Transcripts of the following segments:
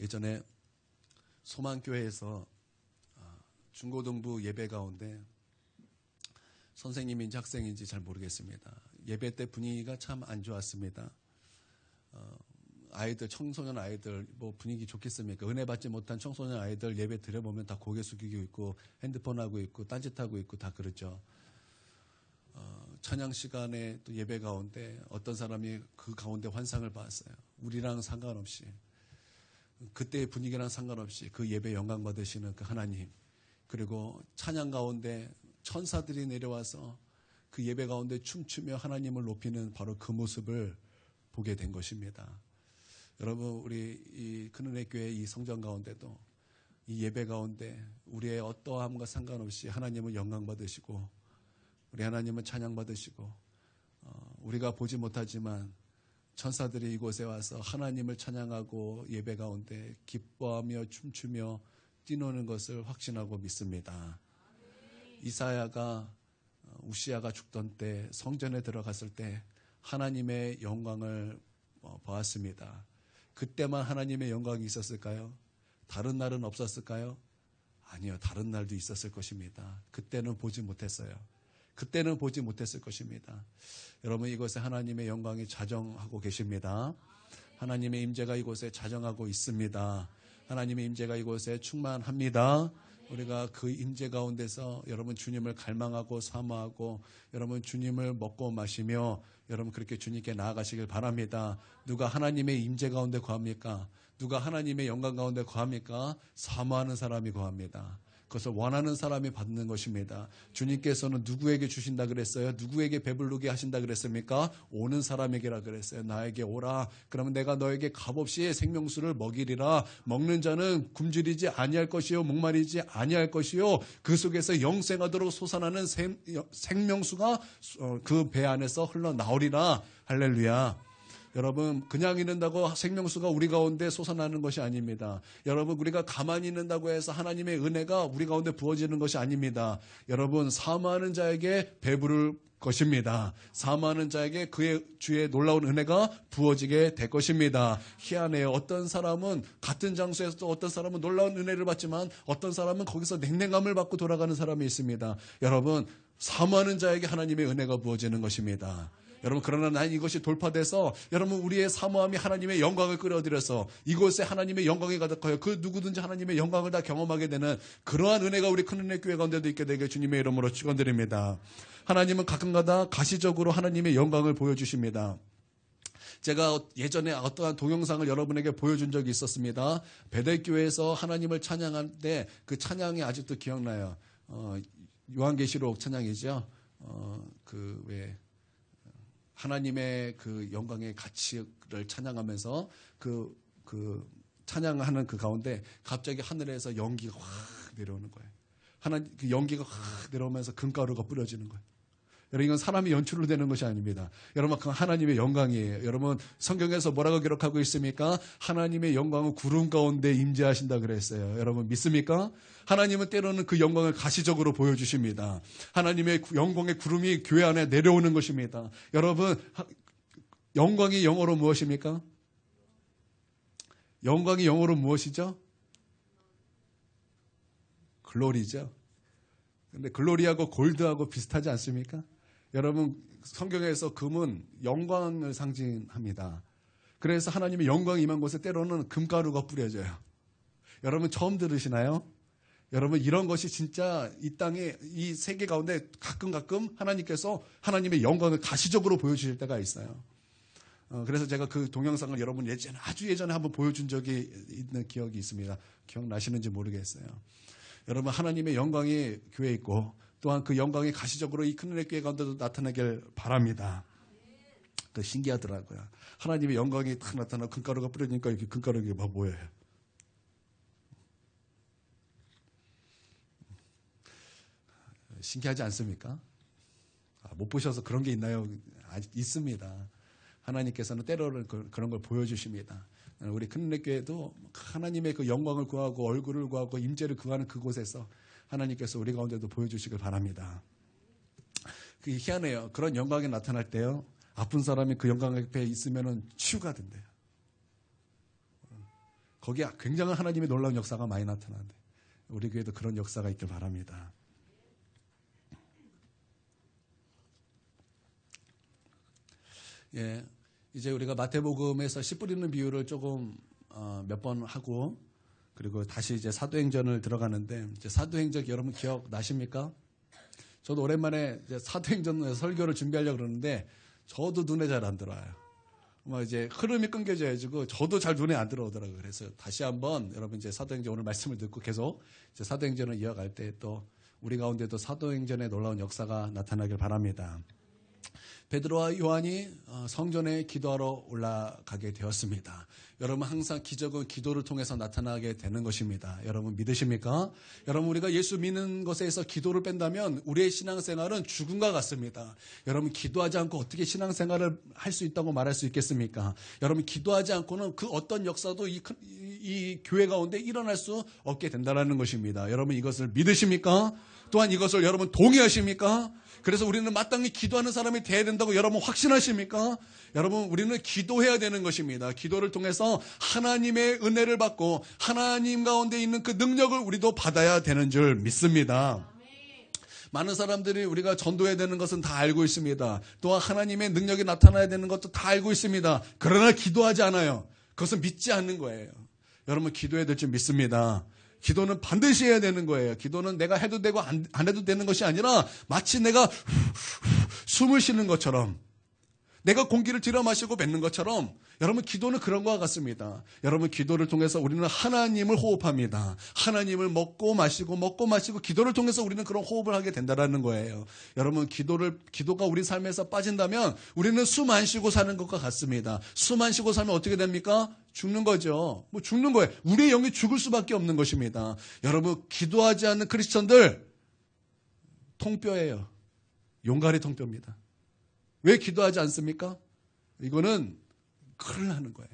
예전에 소망교회에서 중고등부 예배 가운데 선생님인지 학생인지 잘 모르겠습니다. 예배 때 분위기가 참 안 좋았습니다. 아이들, 청소년 아이들 뭐 분위기 좋겠습니까? 은혜 받지 못한 청소년 아이들 예배 드려보면 다 고개 숙이고 있고 핸드폰 하고 있고 딴짓하고 있고 다 그러죠. 찬양 시간에 또 예배 가운데 어떤 사람이 그 가운데 환상을 봤어요. 우리랑 상관없이, 그때의 분위기랑 상관없이 그 예배 영광 받으시는 그 하나님, 그리고 찬양 가운데 천사들이 내려와서 그 예배 가운데 춤추며 하나님을 높이는 바로 그 모습을 보게 된 것입니다. 여러분, 우리 이 큰은혜 교회 이 성전 가운데도 이 예배 가운데 우리의 어떠함과 상관없이 하나님을 영광 받으시고 우리 하나님은 찬양 받으시고 우리가 보지 못하지만 천사들이 이곳에 와서 하나님을 찬양하고 예배 가운데 기뻐하며 춤추며 뛰노는 것을 확신하고 믿습니다. 이사야가 우시야가 죽던 때 성전에 들어갔을 때 하나님의 영광을 보았습니다. 그때만 하나님의 영광이 있었을까요? 다른 날은 없었을까요? 아니요, 다른 날도 있었을 것입니다. 그때는 보지 못했어요. 그때는 보지 못했을 것입니다. 여러분, 이곳에 하나님의 영광이 자정하고 계십니다. 하나님의 임재가 이곳에 자정하고 있습니다. 하나님의 임재가 이곳에 충만합니다. 우리가 그 임재 가운데서 여러분 주님을 갈망하고 사모하고 여러분 주님을 먹고 마시며 여러분 그렇게 주님께 나아가시길 바랍니다. 누가 하나님의 임재 가운데 거합니까? 누가 하나님의 영광 가운데 거합니까? 사모하는 사람이 거합니다. 그것을 원하는 사람이 받는 것입니다. 주님께서는 누구에게 주신다 그랬어요? 누구에게 배부르게 하신다 그랬습니까? 오는 사람에게라 그랬어요. 나에게 오라. 그러면 내가 너에게 값없이 생명수를 먹이리라. 먹는 자는 굶주리지 아니할 것이요 목마르지 아니할 것이요 그 속에서 영생하도록 솟아나는 생명수가 그 배 안에서 흘러나오리라. 할렐루야. 여러분, 그냥 있는다고 생명수가 우리 가운데 솟아나는 것이 아닙니다. 여러분, 우리가 가만히 있는다고 해서 하나님의 은혜가 우리 가운데 부어지는 것이 아닙니다. 여러분, 사모하는 자에게 배부를 것입니다. 사모하는 자에게 그의 주의 놀라운 은혜가 부어지게 될 것입니다. 희한해요. 어떤 사람은 같은 장소에서도 어떤 사람은 놀라운 은혜를 받지만 어떤 사람은 거기서 냉랭함을 받고 돌아가는 사람이 있습니다. 여러분, 사모하는 자에게 하나님의 은혜가 부어지는 것입니다. 여러분, 그러나 난 이것이 돌파돼서 여러분 우리의 사모함이 하나님의 영광을 끌어들여서 이곳에 하나님의 영광이 가득하여 그 누구든지 하나님의 영광을 다 경험하게 되는 그러한 은혜가 우리 큰은혜 교회 가운데도 있게 되게 주님의 이름으로 축원드립니다. 하나님은 가끔가다 가시적으로 하나님의 영광을 보여주십니다. 제가 예전에 어떠한 동영상을 여러분에게 보여준 적이 있었습니다. 베델교회에서 하나님을 찬양할 때 그 찬양이 아직도 기억나요. 요한계시록 찬양이죠. 하나님의 그 영광의 가치를 찬양하면서 그 찬양하는 그 가운데 갑자기 하늘에서 연기가 확 내려오는 거예요. 그 연기가 확 내려오면서 금가루가 뿌려지는 거예요. 여러분, 이건 사람이 연출로 되는 것이 아닙니다. 여러분, 그건 하나님의 영광이에요. 여러분, 성경에서 뭐라고 기록하고 있습니까? 하나님의 영광은 구름 가운데 임재하신다 그랬어요. 여러분, 믿습니까? 하나님은 때로는 그 영광을 가시적으로 보여주십니다. 하나님의 영광의 구름이 교회 안에 내려오는 것입니다. 여러분, 영광이 영어로 무엇입니까? 영광이 영어로 무엇이죠? 글로리죠. 근데 글로리하고 골드하고 비슷하지 않습니까? 여러분, 성경에서 금은 영광을 상징합니다. 그래서 하나님의 영광이 임한 곳에 때로는 금가루가 뿌려져요. 여러분, 처음 들으시나요? 여러분, 이런 것이 진짜 이 땅에 이 세계 가운데 가끔 하나님께서 하나님의 영광을 가시적으로 보여주실 때가 있어요. 그래서 제가 그 동영상을 여러분 아주 예전에 한번 보여준 적이 있는 기억이 있습니다. 기억나시는지 모르겠어요. 여러분, 하나님의 영광이 교회에 있고 또한 그 영광이 가시적으로 이 큰은혜 교회 가운데도 나타나길 바랍니다. 그 신기하더라고요. 하나님의 영광이 딱 나타나고 금가루가 뿌려지니까 이렇게 금가루가 막 모여요. 신기하지 않습니까? 못 보셔서 그런 게 있나요? 있습니다. 하나님께서는 때로는 그런 걸 보여주십니다. 우리 큰은혜 교회도 하나님의 그 영광을 구하고 얼굴을 구하고 임재를 구하는 그곳에서 하나님께서 우리 가운데도 보여주시길 바랍니다. 그게 희한해요. 그런 영광이 나타날 때요, 아픈 사람이 그 영광 옆에 있으면 치유가 된대요. 거기에 굉장한 하나님의 놀라운 역사가 많이 나타나는데 우리 교회도 그런 역사가 있길 바랍니다. 예, 이제 우리가 마태복음에서 씨 뿌리는 비유를 조금 몇 번 하고 그리고 다시 이제 사도행전을 들어가는데 이제 사도행전 여러분 기억 나십니까? 저도 오랜만에 이제 사도행전 설교를 준비하려고 그러는데 저도 눈에 잘 안 들어와요. 뭐 이제 흐름이 끊겨져가지고 저도 잘 눈에 안 들어오더라고요. 그래서 다시 한번 여러분 이제 사도행전 오늘 말씀을 듣고 계속 이제 사도행전을 이어갈 때 또 우리 가운데도 사도행전의 놀라운 역사가 나타나길 바랍니다. 베드로와 요한이 성전에 기도하러 올라가게 되었습니다. 여러분 항상 기적은 기도를 통해서 나타나게 되는 것입니다. 여러분 믿으십니까? 여러분 우리가 예수 믿는 것에서 기도를 뺀다면 우리의 신앙생활은 죽음과 같습니다. 여러분 기도하지 않고 어떻게 신앙생활을 할 수 있다고 말할 수 있겠습니까? 여러분 기도하지 않고는 그 어떤 역사도 이 교회 가운데 일어날 수 없게 된다는 것입니다. 여러분 이것을 믿으십니까? 또한 이것을 여러분 동의하십니까? 그래서 우리는 마땅히 기도하는 사람이 돼야 된다고 여러분 확신하십니까? 여러분 우리는 기도해야 되는 것입니다. 기도를 통해서 하나님의 은혜를 받고 하나님 가운데 있는 그 능력을 우리도 받아야 되는 줄 믿습니다. 많은 사람들이 우리가 전도해야 되는 것은 다 알고 있습니다. 또한 하나님의 능력이 나타나야 되는 것도 다 알고 있습니다. 그러나 기도하지 않아요. 그것은 믿지 않는 거예요. 여러분 기도해야 될 줄 믿습니다. 기도는 반드시 해야 되는 거예요. 기도는 내가 해도 되고 안 해도 되는 것이 아니라 마치 내가 숨을 쉬는 것처럼 내가 공기를 들여 마시고 뱉는 것처럼 여러분 기도는 그런 것과 같습니다. 여러분 기도를 통해서 우리는 하나님을 호흡합니다. 하나님을 먹고 마시고 기도를 통해서 우리는 그런 호흡을 하게 된다는 거예요. 여러분 기도가 우리 삶에서 빠진다면 우리는 숨 안 쉬고 사는 것과 같습니다. 숨 안 쉬고 살면 어떻게 됩니까? 죽는 거죠. 뭐 죽는 거예요. 우리의 영이 죽을 수밖에 없는 것입니다. 여러분 기도하지 않는 크리스천들 통뼈예요. 용가리 통뼈입니다. 왜 기도하지 않습니까? 이거는 큰일 나는 거예요.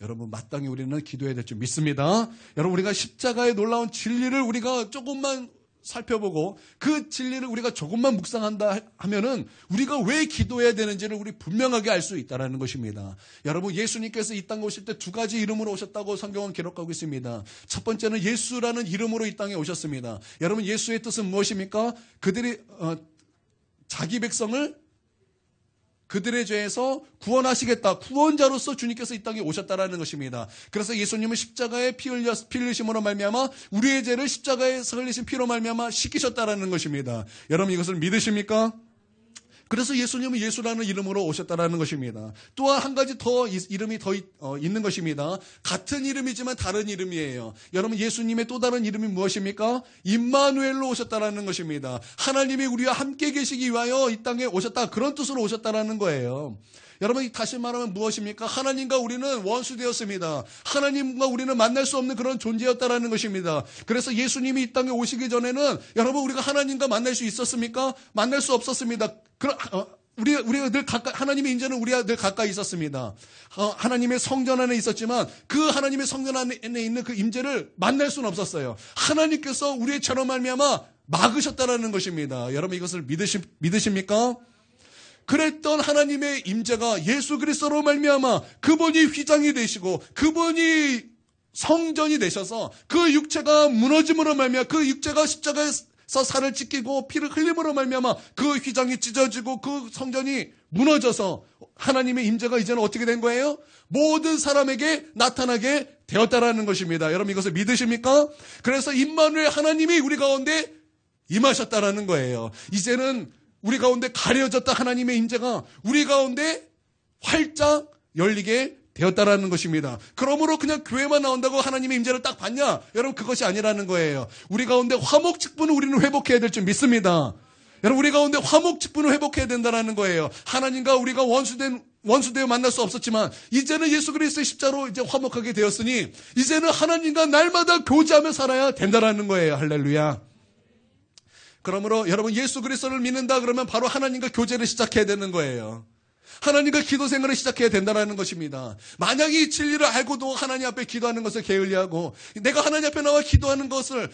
여러분 마땅히 우리는 기도해야 될 줄 믿습니다. 여러분 우리가 십자가의 놀라운 진리를 우리가 조금만 살펴보고 그 진리를 우리가 조금만 묵상한다 하면은 우리가 왜 기도해야 되는지를 우리 분명하게 알 수 있다는 것입니다. 여러분 예수님께서 이 땅에 오실 때 두 가지 이름으로 오셨다고 성경은 기록하고 있습니다. 첫 번째는 예수라는 이름으로 이 땅에 오셨습니다. 여러분 예수의 뜻은 무엇입니까? 그들이 자기 백성을 그들의 죄에서 구원하시겠다. 구원자로서 주님께서 이 땅에 오셨다라는 것입니다. 그래서 예수님은 십자가에 피 흘리심으로 말미암아 우리의 죄를 십자가에서 흘리신 피로 말미암아 씻기셨다라는 것입니다. 여러분 이것을 믿으십니까? 그래서 예수님은 예수라는 이름으로 오셨다라는 것입니다. 또한 한 가지 더 이름이 더 있는 것입니다. 같은 이름이지만 다른 이름이에요. 여러분 예수님의 또 다른 이름이 무엇입니까? 임마누엘로 오셨다라는 것입니다. 하나님이 우리와 함께 계시기 위하여 이 땅에 오셨다. 그런 뜻으로 오셨다라는 거예요. 여러분 다시 말하면 무엇입니까? 하나님과 우리는 원수되었습니다. 하나님과 우리는 만날 수 없는 그런 존재였다라는 것입니다. 그래서 예수님이 이 땅에 오시기 전에는 여러분 우리가 하나님과 만날 수 있었습니까? 만날 수 없었습니다. 우리가 늘 가까이, 하나님의 인자는 우리가 늘 가까이 있었습니다. 하나님의 성전 안에 있었지만 그 하나님의 성전 안에 있는 그 임재를 만날 수는 없었어요. 하나님께서 우리의 죄로 말미암아 막으셨다라는 것입니다. 여러분 이것을 믿으십니까? 그랬던 하나님의 임재가 예수 그리스도로 말미암아 그분이 휘장이 되시고 그분이 성전이 되셔서 그 육체가 무너짐으로 말미암아 그 육체가 십자가에서 살을 찢기고 피를 흘림으로 말미암아 그 휘장이 찢어지고 그 성전이 무너져서 하나님의 임재가 이제는 어떻게 된 거예요? 모든 사람에게 나타나게 되었다라는 것입니다. 여러분 이것을 믿으십니까? 그래서 임마누엘 하나님이 우리 가운데 임하셨다라는 거예요. 이제는 우리 가운데 가려졌다 하나님의 임재가 우리 가운데 활짝 열리게 되었다라는 것입니다. 그러므로 그냥 교회만 나온다고 하나님의 임재를 딱 받냐? 여러분 그것이 아니라는 거예요. 우리 가운데 화목직분을 우리는 회복해야 될 줄 믿습니다. 여러분 우리 가운데 화목직분을 회복해야 된다는 거예요. 하나님과 우리가 원수되어 만날 수 없었지만 이제는 예수 그리스도의 십자로 이제 화목하게 되었으니 이제는 하나님과 날마다 교제하며 살아야 된다는 거예요. 할렐루야. 그러므로 여러분 예수 그리스도를 믿는다 그러면 바로 하나님과 교제를 시작해야 되는 거예요. 하나님과 기도 생활을 시작해야 된다는 것입니다. 만약 이 진리를 알고도 하나님 앞에 기도하는 것을 게을리하고 내가 하나님 앞에 나와 기도하는 것을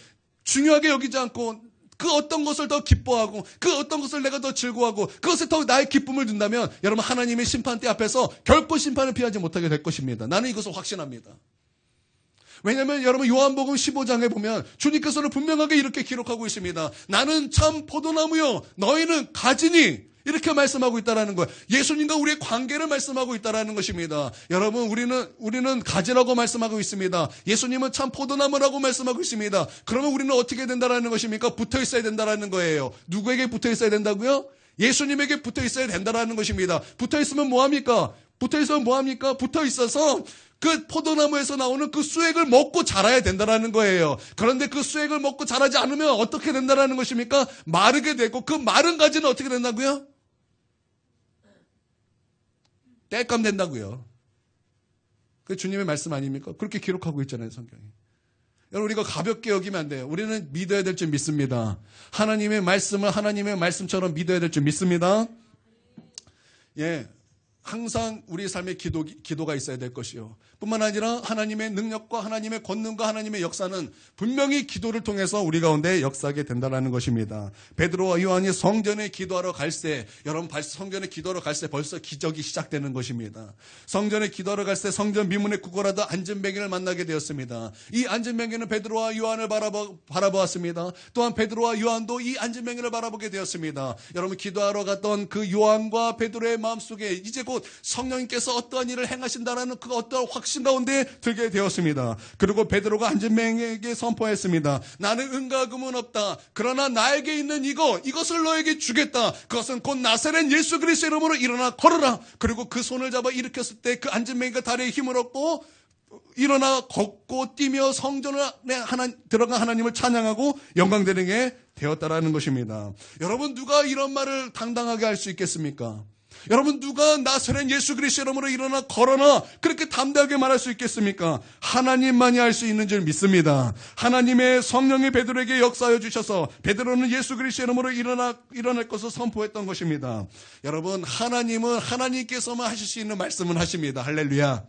중요하게 여기지 않고 그 어떤 것을 더 기뻐하고 그 어떤 것을 내가 더 즐거워하고 그것에 더 나의 기쁨을 둔다면 여러분 하나님의 심판대 앞에서 결코 심판을 피하지 못하게 될 것입니다. 나는 이것을 확신합니다. 왜냐하면 여러분 요한복음 15장에 보면 주님께서는 분명하게 이렇게 기록하고 있습니다. 나는 참 포도나무요 너희는 가지니 이렇게 말씀하고 있다라는 거예요. 예수님과 우리의 관계를 말씀하고 있다라는 것입니다. 여러분 우리는 가지라고 말씀하고 있습니다. 예수님은 참 포도나무라고 말씀하고 있습니다. 그러면 우리는 어떻게 된다라는 것입니까? 붙어 있어야 된다라는 거예요. 누구에게 붙어 있어야 된다고요? 예수님에게 붙어 있어야 된다라는 것입니다. 붙어 있으면 뭐합니까? 붙어 있으면 뭐합니까? 붙어 있어서 그 포도나무에서 나오는 그 수액을 먹고 자라야 된다라는 거예요. 그런데 그 수액을 먹고 자라지 않으면 어떻게 된다라는 것입니까? 마르게 되고 그 마른 가지는 어떻게 된다고요? 땔감 된다고요. 그 주님의 말씀 아닙니까? 그렇게 기록하고 있잖아요, 성경이. 여러분 우리가 가볍게 여기면 안 돼요. 우리는 믿어야 될 줄 믿습니다. 하나님의 말씀을 하나님의 말씀처럼 믿어야 될 줄 믿습니다. 예. 항상 우리 삶에 기도가 있어야 될 것이요. 뿐만 아니라 하나님의 능력과 하나님의 권능과 하나님의 역사는 분명히 기도를 통해서 우리 가운데 역사하게 된다는 것입니다. 베드로와 요한이 성전에 기도하러 갈 때, 여러분 성전에 기도하러 갈 때 벌써 기적이 시작되는 것입니다. 성전에 기도하러 갈 때 성전 미문에 구걸하다 안전뱅이를 만나게 되었습니다. 이 안전뱅이는 베드로와 요한을 바라보았습니다. 또한 베드로와 요한도 이 안전뱅이를 바라보게 되었습니다. 여러분 기도하러 갔던 그 요한과 베드로의 마음속에 이제 곧 성령님께서 어떠한 일을 행하신다라는 그 어떠한 확신 가운데 들게 되었습니다. 그리고 베드로가 안전뱅이에게 선포했습니다. 나는 은과 금은 없다. 그러나 나에게 있는 이것을 너에게 주겠다. 그것은 곧 나사렛 예수 그리스도의 이름으로 일어나 걸어라. 그리고 그 손을 잡아 일으켰을 때 그 안전뱅이가 다리에 힘을 얻고 일어나 걷고 뛰며 성전에 들어간 하나님을 찬양하고 영광드리게 되었다라는 것입니다. 여러분 누가 이런 말을 당당하게 할 수 있겠습니까? 여러분 누가 나사렛 예수 그리스도의 이름으로 일어나 걸어라 그렇게 담대하게 말할 수 있겠습니까? 하나님만이 할 수 있는 줄 믿습니다. 하나님의 성령이 베드로에게 역사하여 주셔서 베드로는 예수 그리스도의 이름으로 일어날 것을 선포했던 것입니다. 여러분 하나님은 하나님께서만 하실 수 있는 말씀은 하십니다. 할렐루야.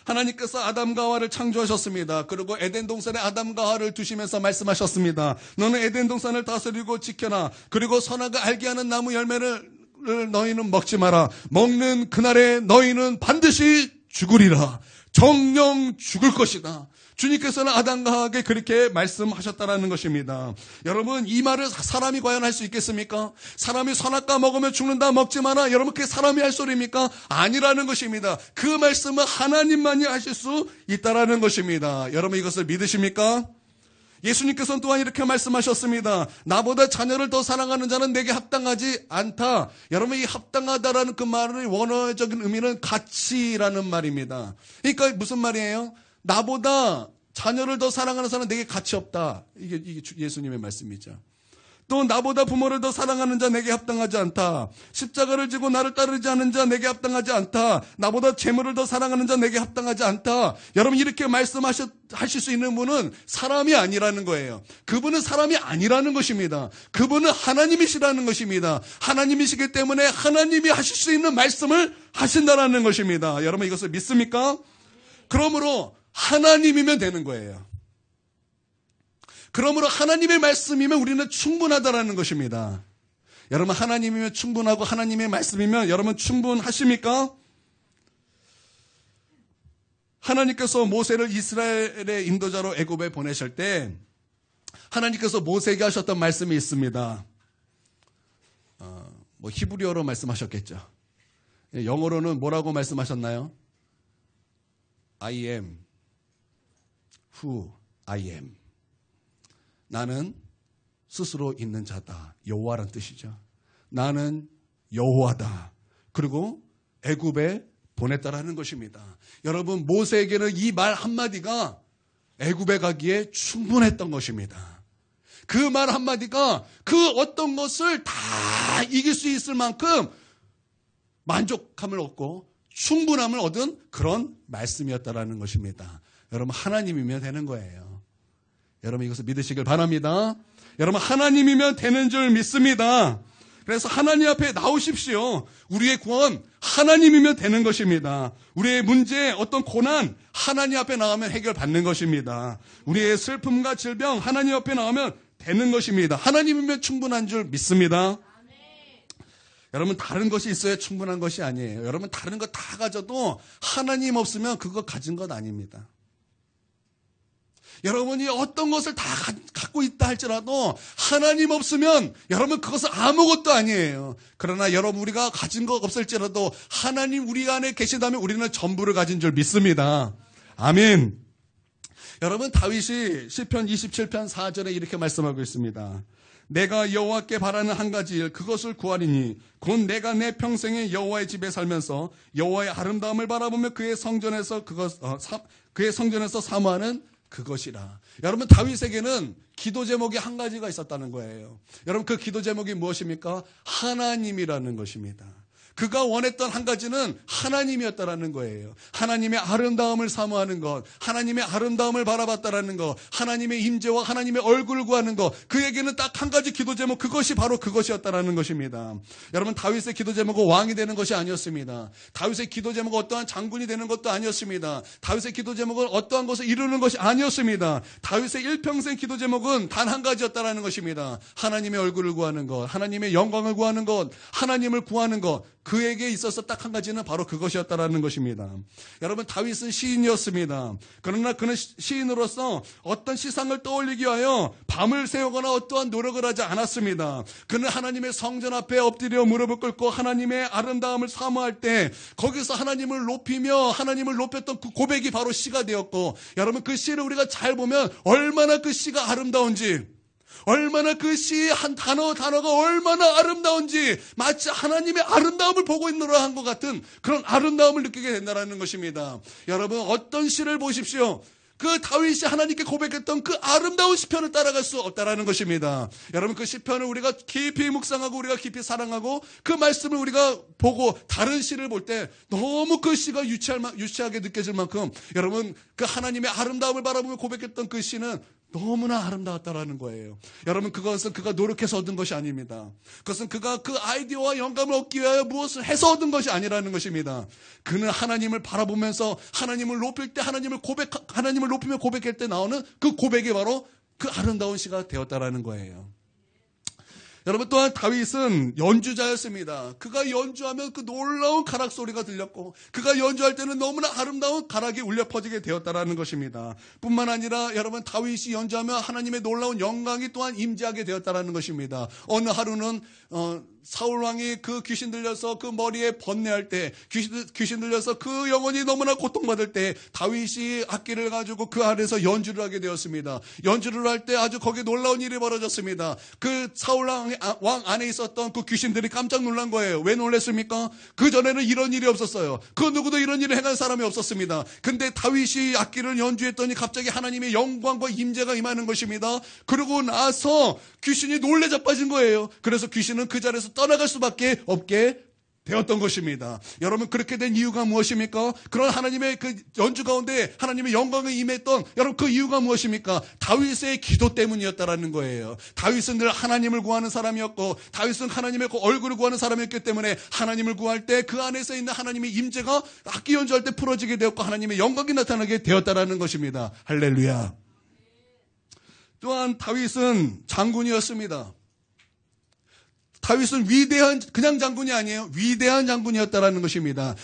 하나님께서 아담과 하와를 창조하셨습니다. 그리고 에덴 동산에 아담과 하와를 두시면서 말씀하셨습니다. 너는 에덴 동산을 다스리고 지켜라. 그리고 선악을 알게 하는 나무 열매를 너희는 먹지 마라. 먹는 그날에 너희는 반드시 죽으리라. 정령 죽을 것이다. 주님께서는 아담과 하와에게 그렇게 말씀하셨다라는 것입니다. 여러분 이 말을 사람이 과연 할 수 있겠습니까? 사람이 선악과 먹으면 죽는다 먹지 마라. 여러분 그게 사람이 할 소리입니까? 아니라는 것입니다. 그 말씀은 하나님만이 하실 수 있다라는 것입니다. 여러분 이것을 믿으십니까? 예수님께서는 또한 이렇게 말씀하셨습니다. 나보다 자녀를 더 사랑하는 자는 내게 합당하지 않다. 여러분 이 합당하다라는 그 말의 원어적인 의미는 가치라는 말입니다. 그러니까 무슨 말이에요? 나보다 자녀를 더 사랑하는 사람은 내게 가치 없다. 이게 예수님의 말씀이죠. 또 나보다 부모를 더 사랑하는 자 내게 합당하지 않다. 십자가를 지고 나를 따르지 않는 자 내게 합당하지 않다. 나보다 재물을 더 사랑하는 자 내게 합당하지 않다. 여러분 이렇게 말씀하실 수 있는 분은 사람이 아니라는 거예요. 그분은 사람이 아니라는 것입니다. 그분은 하나님이시라는 것입니다. 하나님이시기 때문에 하나님이 하실 수 있는 말씀을 하신다라는 것입니다. 여러분 이것을 믿습니까? 그러므로 하나님이면 되는 거예요. 그러므로 하나님의 말씀이면 우리는 충분하다라는 것입니다. 여러분 하나님이면 충분하고 하나님의 말씀이면 여러분 충분하십니까? 하나님께서 모세를 이스라엘의 인도자로 애굽에 보내실 때 하나님께서 모세에게 하셨던 말씀이 있습니다. 히브리어로 말씀하셨겠죠. 영어로는 뭐라고 말씀하셨나요? I am who I am. 나는 스스로 있는 자다. 여호와란 뜻이죠. 나는 여호와다. 그리고 애굽에 보냈다라는 것입니다. 여러분 모세에게는 이 말 한마디가 애굽에 가기에 충분했던 것입니다. 그 말 한마디가 그 어떤 것을 다 이길 수 있을 만큼 만족함을 얻고 충분함을 얻은 그런 말씀이었다라는 것입니다. 여러분 하나님이면 되는 거예요. 여러분 이것을 믿으시길 바랍니다. 여러분 하나님이면 되는 줄 믿습니다. 그래서 하나님 앞에 나오십시오. 우리의 구원 하나님이면 되는 것입니다. 우리의 문제 어떤 고난 하나님 앞에 나오면 해결받는 것입니다. 우리의 슬픔과 질병 하나님 앞에 나오면 되는 것입니다. 하나님이면 충분한 줄 믿습니다. 여러분 다른 것이 있어야 충분한 것이 아니에요. 여러분 다른 거 다 가져도 하나님 없으면 그거 가진 것 아닙니다. 여러분이 어떤 것을 다 갖고 있다 할지라도 하나님 없으면 여러분 그것은 아무것도 아니에요. 그러나 여러분 우리가 가진 것 없을지라도 하나님 우리 안에 계시다면 우리는 전부를 가진 줄 믿습니다. 아멘. 여러분 다윗이 시편 27편 4절에 이렇게 말씀하고 있습니다. 내가 여호와께 바라는 한 가지 일 그것을 구하리니 곧 내가 내 평생에 여호와의 집에 살면서 여호와의 아름다움을 바라보며 그의 성전에서 사모하는 그것이라. 여러분 다윗에게는 기도 제목이 한 가지가 있었다는 거예요. 여러분 그 기도 제목이 무엇입니까? 하나님이라는 것입니다. 그가 원했던 한 가지는 하나님이었다라는 거예요. 하나님의 아름다움을 사모하는 것, 하나님의 아름다움을 바라봤다라는 것, 하나님의 임재와 하나님의 얼굴을 구하는 것, 그에게는 딱 한 가지 기도 제목, 그것이 바로 그것이었다라는 것입니다. 여러분 다윗의 기도 제목은 왕이 되는 것이 아니었습니다. 다윗의 기도 제목은 어떠한 장군이 되는 것도 아니었습니다. 다윗의 기도 제목은 어떠한 것을 이루는 것이 아니었습니다. 다윗의 일평생 기도 제목은 단 한 가지였다라는 것입니다. 하나님의 얼굴을 구하는 것, 하나님의 영광을 구하는 것, 하나님을 구하는 것, 그에게 있어서 딱 한 가지는 바로 그것이었다라는 것입니다. 여러분 다윗은 시인이었습니다. 그러나 그는 시인으로서 어떤 시상을 떠올리기 위하여 밤을 새우거나 어떠한 노력을 하지 않았습니다. 그는 하나님의 성전 앞에 엎드려 무릎을 꿇고 하나님의 아름다움을 사모할 때 거기서 하나님을 높이며 하나님을 높였던 그 고백이 바로 시가 되었고, 여러분 그 시를 우리가 잘 보면 얼마나 그 시가 아름다운지, 얼마나 그 시 한 단어가 얼마나 아름다운지 마치 하나님의 아름다움을 보고 있노라 한 것 같은 그런 아름다움을 느끼게 된다는 것입니다. 여러분 어떤 시를 보십시오. 그 다윗이 하나님께 고백했던 그 아름다운 시편을 따라갈 수 없다라는 것입니다. 여러분 그 시편을 우리가 깊이 묵상하고 우리가 깊이 사랑하고 그 말씀을 우리가 보고 다른 시를 볼 때 너무 그 시가 유치하게 느껴질 만큼 여러분 그 하나님의 아름다움을 바라보며 고백했던 그 시는 너무나 아름다웠다라는 거예요. 여러분 그것은 그가 노력해서 얻은 것이 아닙니다. 그것은 그가 그 아이디어와 영감을 얻기 위하여 무엇을 해서 얻은 것이 아니라는 것입니다. 그는 하나님을 바라보면서 하나님을 높일 때 하나님을 높이며 고백할 때 나오는 그 고백이 바로 그 아름다운 시가 되었다라는 거예요. 여러분 또한 다윗은 연주자였습니다. 그가 연주하면 그 놀라운 가락 소리가 들렸고 그가 연주할 때는 너무나 아름다운 가락이 울려 퍼지게 되었다라는 것입니다. 뿐만 아니라 여러분 다윗이 연주하면 하나님의 놀라운 영광이 또한 임재하게 되었다라는 것입니다. 어느 하루는 사울왕이 그 귀신 들려서 그 머리에 번뇌할 때, 귀신 들려서 그 영혼이 너무나 고통받을 때 다윗이 악기를 가지고 그 아래서 연주를 하게 되었습니다. 연주를 할 때 아주 거기에 놀라운 일이 벌어졌습니다. 그 사울왕 안에 있었던 그 귀신들이 깜짝 놀란 거예요. 왜 놀랐습니까? 그 전에는 이런 일이 없었어요. 그 누구도 이런 일을 행한 사람이 없었습니다. 근데 다윗이 악기를 연주했더니 갑자기 하나님의 영광과 임재가 임하는 것입니다. 그러고 나서 귀신이 놀래 자빠진 거예요. 그래서 귀신은 그 자리에서 떠나갈 수밖에 없게 되었던 것입니다. 여러분 그렇게 된 이유가 무엇입니까? 그런 하나님의 그 연주 가운데 하나님의 영광을 임했던 여러분 그 이유가 무엇입니까? 다윗의 기도 때문이었다라는 거예요. 다윗은 늘 하나님을 구하는 사람이었고 다윗은 하나님의 그 얼굴을 구하는 사람이었기 때문에 하나님을 구할 때 그 안에서 있는 하나님의 임재가 악기 연주할 때 풀어지게 되었고 하나님의 영광이 나타나게 되었다라는 것입니다. 할렐루야. 또한 다윗은 장군이었습니다. 다윗은 위대한 그냥 장군이 아니에요. 위대한 장군이었다라는 것입니다.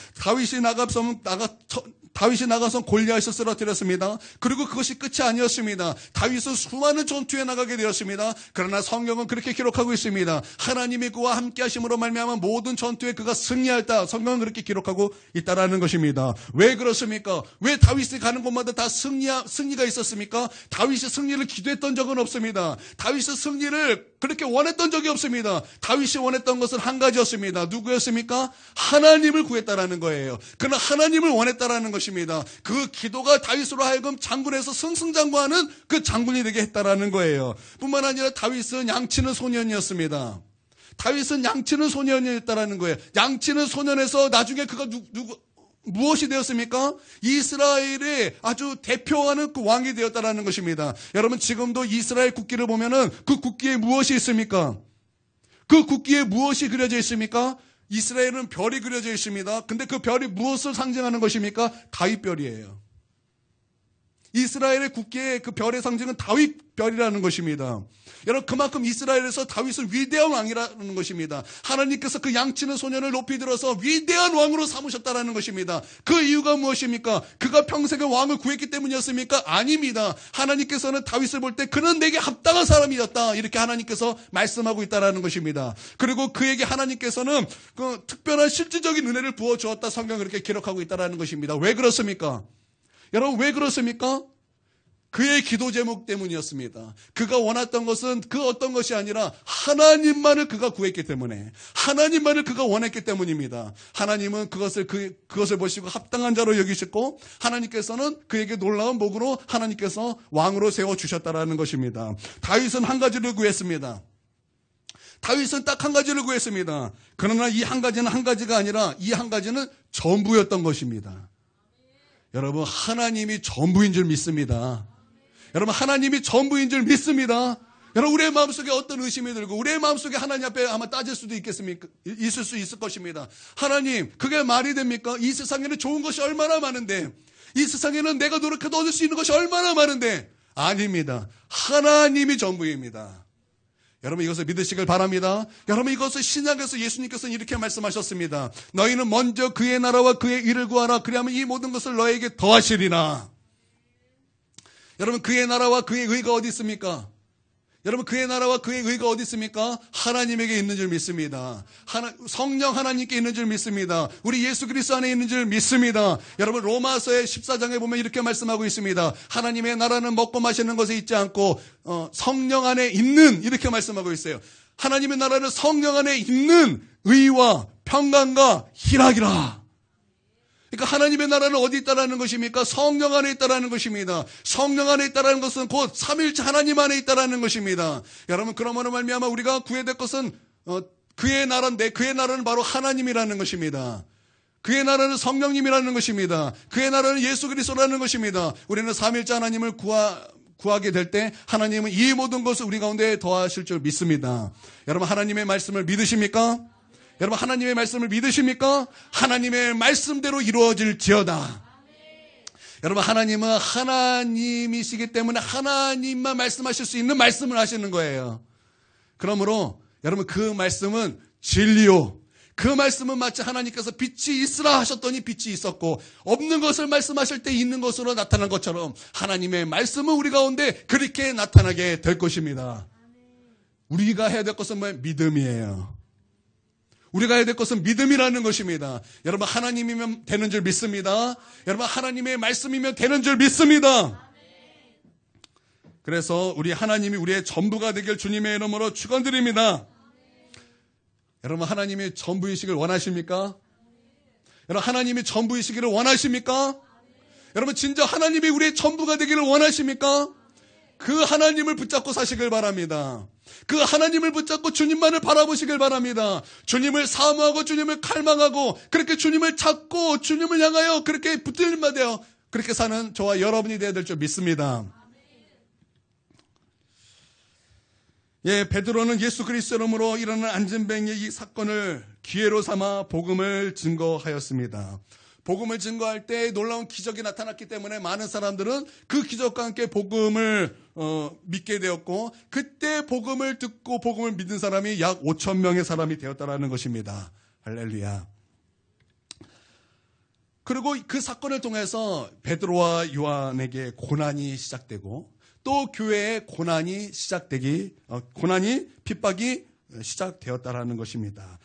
다윗이 나가서 골리앗을 쓰러뜨렸습니다. 그리고 그것이 끝이 아니었습니다. 다윗은 수많은 전투에 나가게 되었습니다. 그러나 성경은 그렇게 기록하고 있습니다. 하나님이 그와 함께 하심으로 말미암아 모든 전투에 그가 승리했다. 성경은 그렇게 기록하고 있다라는 것입니다. 왜 그렇습니까? 왜 다윗이 가는 곳마다 다 승리가 있었습니까? 다윗이 승리를 기도했던 적은 없습니다. 다윗이 승리를 그렇게 원했던 적이 없습니다. 다윗이 원했던 것은 한 가지였습니다. 누구였습니까? 하나님을 구했다라는 거예요. 그는 하나님을 원했다라는 것입니다. 그 기도가 다윗으로 하여금 장군에서 승승장구하는 그 장군이 되게 했다라는 거예요. 뿐만 아니라 다윗은 양치는 소년이었습니다. 다윗은 양치는 소년이었다라는 거예요. 양치는 소년에서 나중에 그가 무엇이 되었습니까? 이스라엘의 아주 대표하는 그 왕이 되었다라는 것입니다. 여러분 지금도 이스라엘 국기를 보면은 그 국기에 무엇이 있습니까? 그 국기에 무엇이 그려져 있습니까? 이스라엘은 별이 그려져 있습니다. 근데 그 별이 무엇을 상징하는 것입니까? 다윗별이에요. 이스라엘의 국기의 그 별의 상징은 다윗 별이라는 것입니다. 여러분, 그만큼 이스라엘에서 다윗은 위대한 왕이라는 것입니다. 하나님께서 그 양치는 소년을 높이 들어서 위대한 왕으로 삼으셨다는 것입니다. 그 이유가 무엇입니까? 그가 평생에 왕을 구했기 때문이었습니까? 아닙니다. 하나님께서는 다윗을 볼 때 그는 내게 합당한 사람이었다, 이렇게 하나님께서 말씀하고 있다는 것입니다. 그리고 그에게 하나님께서는 그 특별한 실질적인 은혜를 부어주었다, 성경은 그렇게 기록하고 있다는 것입니다. 왜 그렇습니까? 여러분, 왜 그렇습니까? 그의 기도 제목 때문이었습니다. 그가 원했던 것은 그 어떤 것이 아니라 하나님만을 그가 구했기 때문에, 하나님만을 그가 원했기 때문입니다. 하나님은 그것을 보시고 합당한 자로 여기셨고, 하나님께서는 그에게 놀라운 복으로 하나님께서 왕으로 세워주셨다는 것입니다. 다윗은 한 가지를 구했습니다. 다윗은 딱 한 가지를 구했습니다. 그러나 이 한 가지는 한 가지가 아니라 이 한 가지는 전부였던 것입니다. 여러분, 하나님이 전부인 줄 믿습니다. 여러분, 하나님이 전부인 줄 믿습니다. 여러분, 우리의 마음속에 어떤 의심이 들고 우리의 마음속에 하나님 앞에 아마 따질 수도 있을 수 있을 것입니다. 하나님, 그게 말이 됩니까? 이 세상에는 좋은 것이 얼마나 많은데, 이 세상에는 내가 노력해도 얻을 수 있는 것이 얼마나 많은데. 아닙니다. 하나님이 전부입니다. 여러분, 이것을 믿으시길 바랍니다. 여러분, 이것을 신약에서 예수님께서는 이렇게 말씀하셨습니다. 너희는 먼저 그의 나라와 그의 일을 구하라. 그리하면 이 모든 것을 너에게 더하시리라. 여러분, 그의 나라와 그의 의가 어디 있습니까? 여러분, 그의 나라와 그의 의가 어디 있습니까? 하나님에게 있는 줄 믿습니다. 성령 하나님께 있는 줄 믿습니다. 우리 예수 그리스도 안에 있는 줄 믿습니다. 여러분, 로마서의 14장에 보면 이렇게 말씀하고 있습니다. 하나님의 나라는 먹고 마시는 것에 있지 않고 성령 안에 있는, 이렇게 말씀하고 있어요. 하나님의 나라는 성령 안에 있는 의와 평강과 희락이라. 그러니까 하나님의 나라는 어디 있다라는 것입니까? 성령 안에 있다라는 것입니다. 성령 안에 있다라는 것은 곧 삼위일체 하나님 안에 있다라는 것입니다. 여러분, 그러므로 말미암아 우리가 구해야 될 것은 그의 나라인데, 그의 나라는 바로 하나님이라는 것입니다. 그의 나라는 성령님이라는 것입니다. 그의 나라는 예수 그리스도라는 것입니다. 우리는 삼위일체 하나님을 구하게 될 때 하나님은 이 모든 것을 우리 가운데 더하실 줄 믿습니다. 여러분, 하나님의 말씀을 믿으십니까? 여러분, 하나님의 말씀을 믿으십니까? 하나님의 말씀대로 이루어질지어다. 여러분, 하나님은 하나님이시기 때문에 하나님만 말씀하실 수 있는 말씀을 하시는 거예요. 그러므로 여러분, 그 말씀은 진리요, 그 말씀은 마치 하나님께서 빛이 있으라 하셨더니 빛이 있었고, 없는 것을 말씀하실 때 있는 것으로 나타난 것처럼 하나님의 말씀은 우리 가운데 그렇게 나타나게 될 것입니다. 우리가 해야 될 것은 뭐예요? 믿음이에요. 우리가 해야 될 것은 믿음이라는 것입니다. 여러분, 하나님이면 되는 줄 믿습니다. 여러분, 하나님의 말씀이면 되는 줄 믿습니다. 그래서 우리 하나님이 우리의 전부가 되길 주님의 이름으로 축원드립니다. 여러분, 하나님이 전부이시길 원하십니까? 여러분, 하나님이 전부이시기를 원하십니까? 여러분, 진짜 하나님이 우리의 전부가 되기를 원하십니까? 그 하나님을 붙잡고 사시길 바랍니다. 그 하나님을 붙잡고 주님만을 바라보시길 바랍니다. 주님을 사모하고 주님을 갈망하고 그렇게 주님을 찾고 주님을 향하여 그렇게 붙들림받아요. 그렇게 사는 저와 여러분이 되어야 될 줄 믿습니다. 예, 베드로는 예수 그리스도 이름으로 일어난 안진뱅이의 이 사건을 기회로 삼아 복음을 증거하였습니다. 복음을 증거할 때 놀라운 기적이 나타났기 때문에 많은 사람들은 그 기적과 함께 복음을 믿게 되었고, 그때 복음을 듣고 복음을 믿는 사람이 약 5천 명의 사람이 되었다는 것입니다. 할렐루야. 그리고 그 사건을 통해서 베드로와 요한에게 고난이 시작되고, 또 교회에 고난이 핍박이 시작되었다라는 것입니다.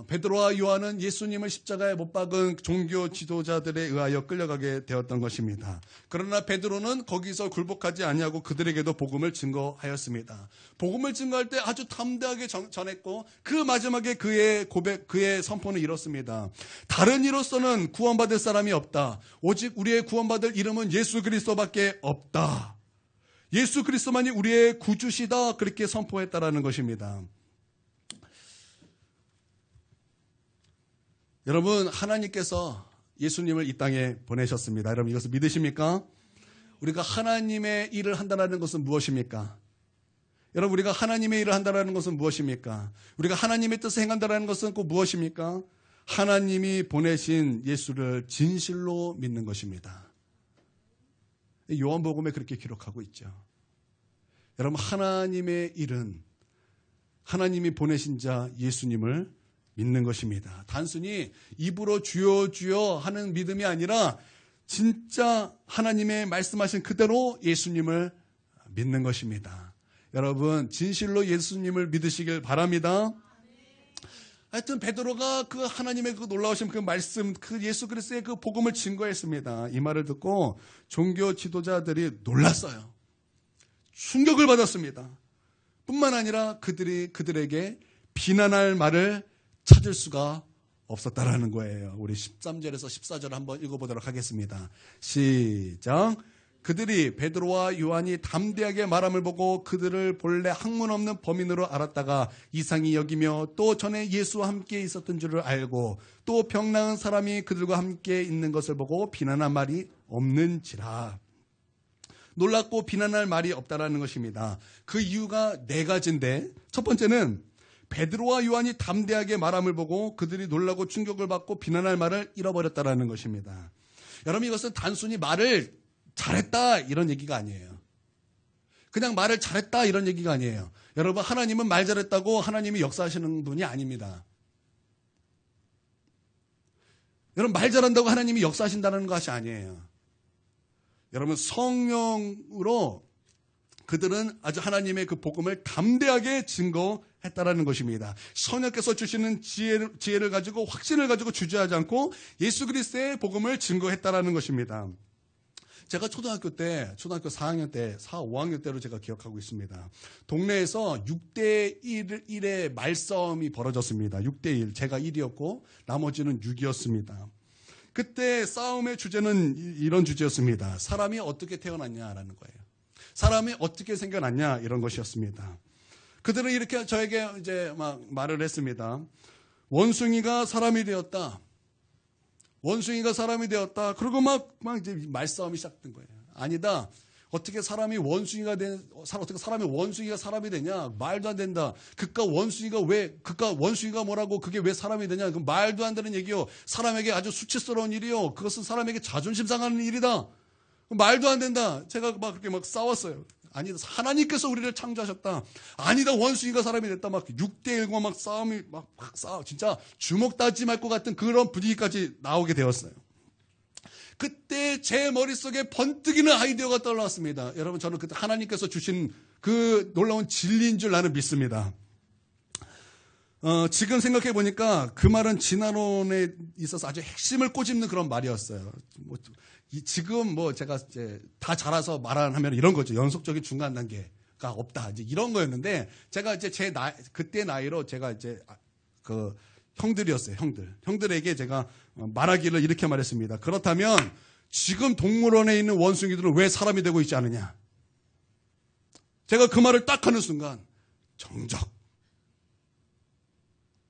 베드로와 요한은 예수님을 십자가에 못 박은 종교 지도자들에 의하여 끌려가게 되었던 것입니다. 그러나 베드로는 거기서 굴복하지 아니하고 그들에게도 복음을 증거하였습니다. 복음을 증거할 때 아주 담대하게 전했고, 그 마지막에 그의 선포는 이렇습니다. 다른 이로서는 구원받을 사람이 없다. 오직 우리의 구원받을 이름은 예수 그리스도밖에 없다. 예수 그리스도만이 우리의 구주시다. 그렇게 선포했다라는 것입니다. 여러분, 하나님께서 예수님을 이 땅에 보내셨습니다. 여러분, 이것을 믿으십니까? 우리가 하나님의 일을 한다는 것은 무엇입니까? 여러분, 우리가 하나님의 일을 한다는 것은 무엇입니까? 우리가 하나님의 뜻을 행한다는 것은 꼭 무엇입니까? 하나님이 보내신 예수를 진실로 믿는 것입니다. 요한복음에 그렇게 기록하고 있죠. 여러분, 하나님의 일은 하나님이 보내신 자 예수님을 믿는 것입니다. 단순히 입으로 주여 주여 하는 믿음이 아니라 진짜 하나님의 말씀하신 그대로 예수님을 믿는 것입니다. 여러분, 진실로 예수님을 믿으시길 바랍니다. 하여튼 베드로가 그 하나님의 그 놀라우신 그 말씀, 그 예수 그리스도의 그 복음을 증거했습니다. 이 말을 듣고 종교 지도자들이 놀랐어요. 충격을 받았습니다. 뿐만 아니라 그들에게 비난할 말을 찾을 수가 없었다라는 거예요. 우리 13절에서 14절 한번 읽어보도록 하겠습니다. 시작. 그들이 베드로와 요한이 담대하게 말함을 보고 그들을 본래 학문 없는 범인으로 알았다가 이상히 여기며 또 전에 예수와 함께 있었던 줄을 알고 또 병 나은 사람이 그들과 함께 있는 것을 보고 비난한 말이 없는지라. 놀랍고 비난할 말이 없다라는 것입니다. 그 이유가 네 가지인데, 첫 번째는 베드로와 요한이 담대하게 말함을 보고 그들이 놀라고 충격을 받고 비난할 말을 잃어버렸다라는 것입니다. 여러분, 이것은 단순히 말을 잘했다 이런 얘기가 아니에요. 그냥 말을 잘했다 이런 얘기가 아니에요. 여러분, 하나님은 말 잘했다고 하나님이 역사하시는 분이 아닙니다. 여러분, 말 잘한다고 하나님이 역사하신다는 것이 아니에요. 여러분, 성령으로 그들은 아주 하나님의 그 복음을 담대하게 증거했다라는 것입니다. 성령께서 주시는 지혜를 가지고 확신을 가지고 주저하지 않고 예수 그리스도의 복음을 증거했다라는 것입니다. 제가 초등학교 4학년 때, 4, 5학년 때로 제가 기억하고 있습니다. 동네에서 6대1의 말싸움이 벌어졌습니다. 6대1. 제가 1이었고 나머지는 6이었습니다. 그때 싸움의 주제는 이런 주제였습니다. 사람이 어떻게 태어났냐라는 거예요. 사람이 어떻게 생겨났냐 이런 것이었습니다. 그들은 이렇게 저에게 이제 막 말을 했습니다. 원숭이가 사람이 되었다. 원숭이가 사람이 되었다. 그리고 막 이제 말싸움이 시작된 거예요. 아니다. 어떻게 사람이 원숭이가 사람이 되냐? 말도 안 된다. 그깟 원숭이가 뭐라고 그게 왜 사람이 되냐? 그 말도 안 되는 얘기요. 사람에게 아주 수치스러운 일이요. 그것은 사람에게 자존심 상하는 일이다. 말도 안 된다. 제가 막 그렇게 막 싸웠어요. 아니다. 하나님께서 우리를 창조하셨다. 아니다. 원숭이가 사람이 됐다. 막 6대1과 막 싸움이 막 싸워. 진짜 주먹 다지 말 것 같은 그런 분위기까지 나오게 되었어요. 그때 제 머릿속에 번뜩이는 아이디어가 떠올랐습니다. 여러분, 저는 그때 하나님께서 주신 그 놀라운 진리인 줄 나는 믿습니다. 지금 생각해 보니까 그 말은 진화론에 있어서 아주 핵심을 꼬집는 그런 말이었어요. 지금 제가 이제 다 자라서 말하면 이런 거죠. 연속적인 중간 단계가 없다. 이제 이런 거였는데, 제가 이제 그때 나이로 제가 이제 그 형들이었어요. 형들에게 제가 말하기를 이렇게 말했습니다. 그렇다면 지금 동물원에 있는 원숭이들은 왜 사람이 되고 있지 않느냐? 제가 그 말을 딱 하는 순간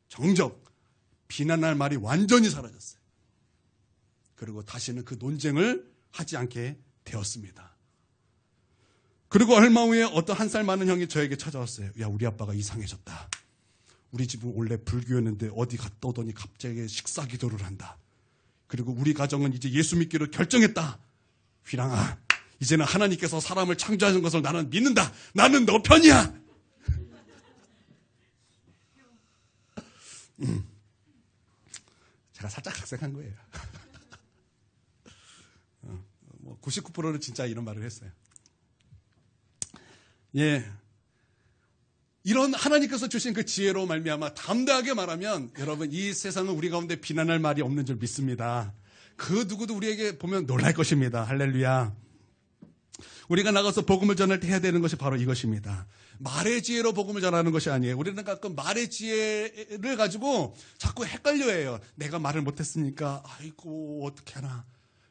정적 비난할 말이 완전히 사라졌어요. 그리고 다시는 그 논쟁을 하지 않게 되었습니다. 그리고 얼마 후에 어떤 한 살 많은 형이 저에게 찾아왔어요. 야, 우리 아빠가 이상해졌다. 우리 집은 원래 불교였는데 어디 갔다 오더니 갑자기 식사 기도를 한다. 그리고 우리 가정은 이제 예수 믿기로 결정했다. 휘랑아, 이제는 하나님께서 사람을 창조하신 것을 나는 믿는다. 나는 너 편이야. 제가 살짝 각색한 거예요. 99%는 진짜 이런 말을 했어요. 예. 이런 하나님께서 주신 그 지혜로 말미암아 담대하게 말하면, 여러분, 이 세상은 우리 가운데 비난할 말이 없는 줄 믿습니다. 그 누구도 우리에게 보면 놀랄 것입니다. 할렐루야. 우리가 나가서 복음을 전할 때 해야 되는 것이 바로 이것입니다. 말의 지혜로 복음을 전하는 것이 아니에요. 우리는 가끔 말의 지혜를 가지고 자꾸 헷갈려해요. 내가 말을 못했으니까 아이고 어떻게 하나.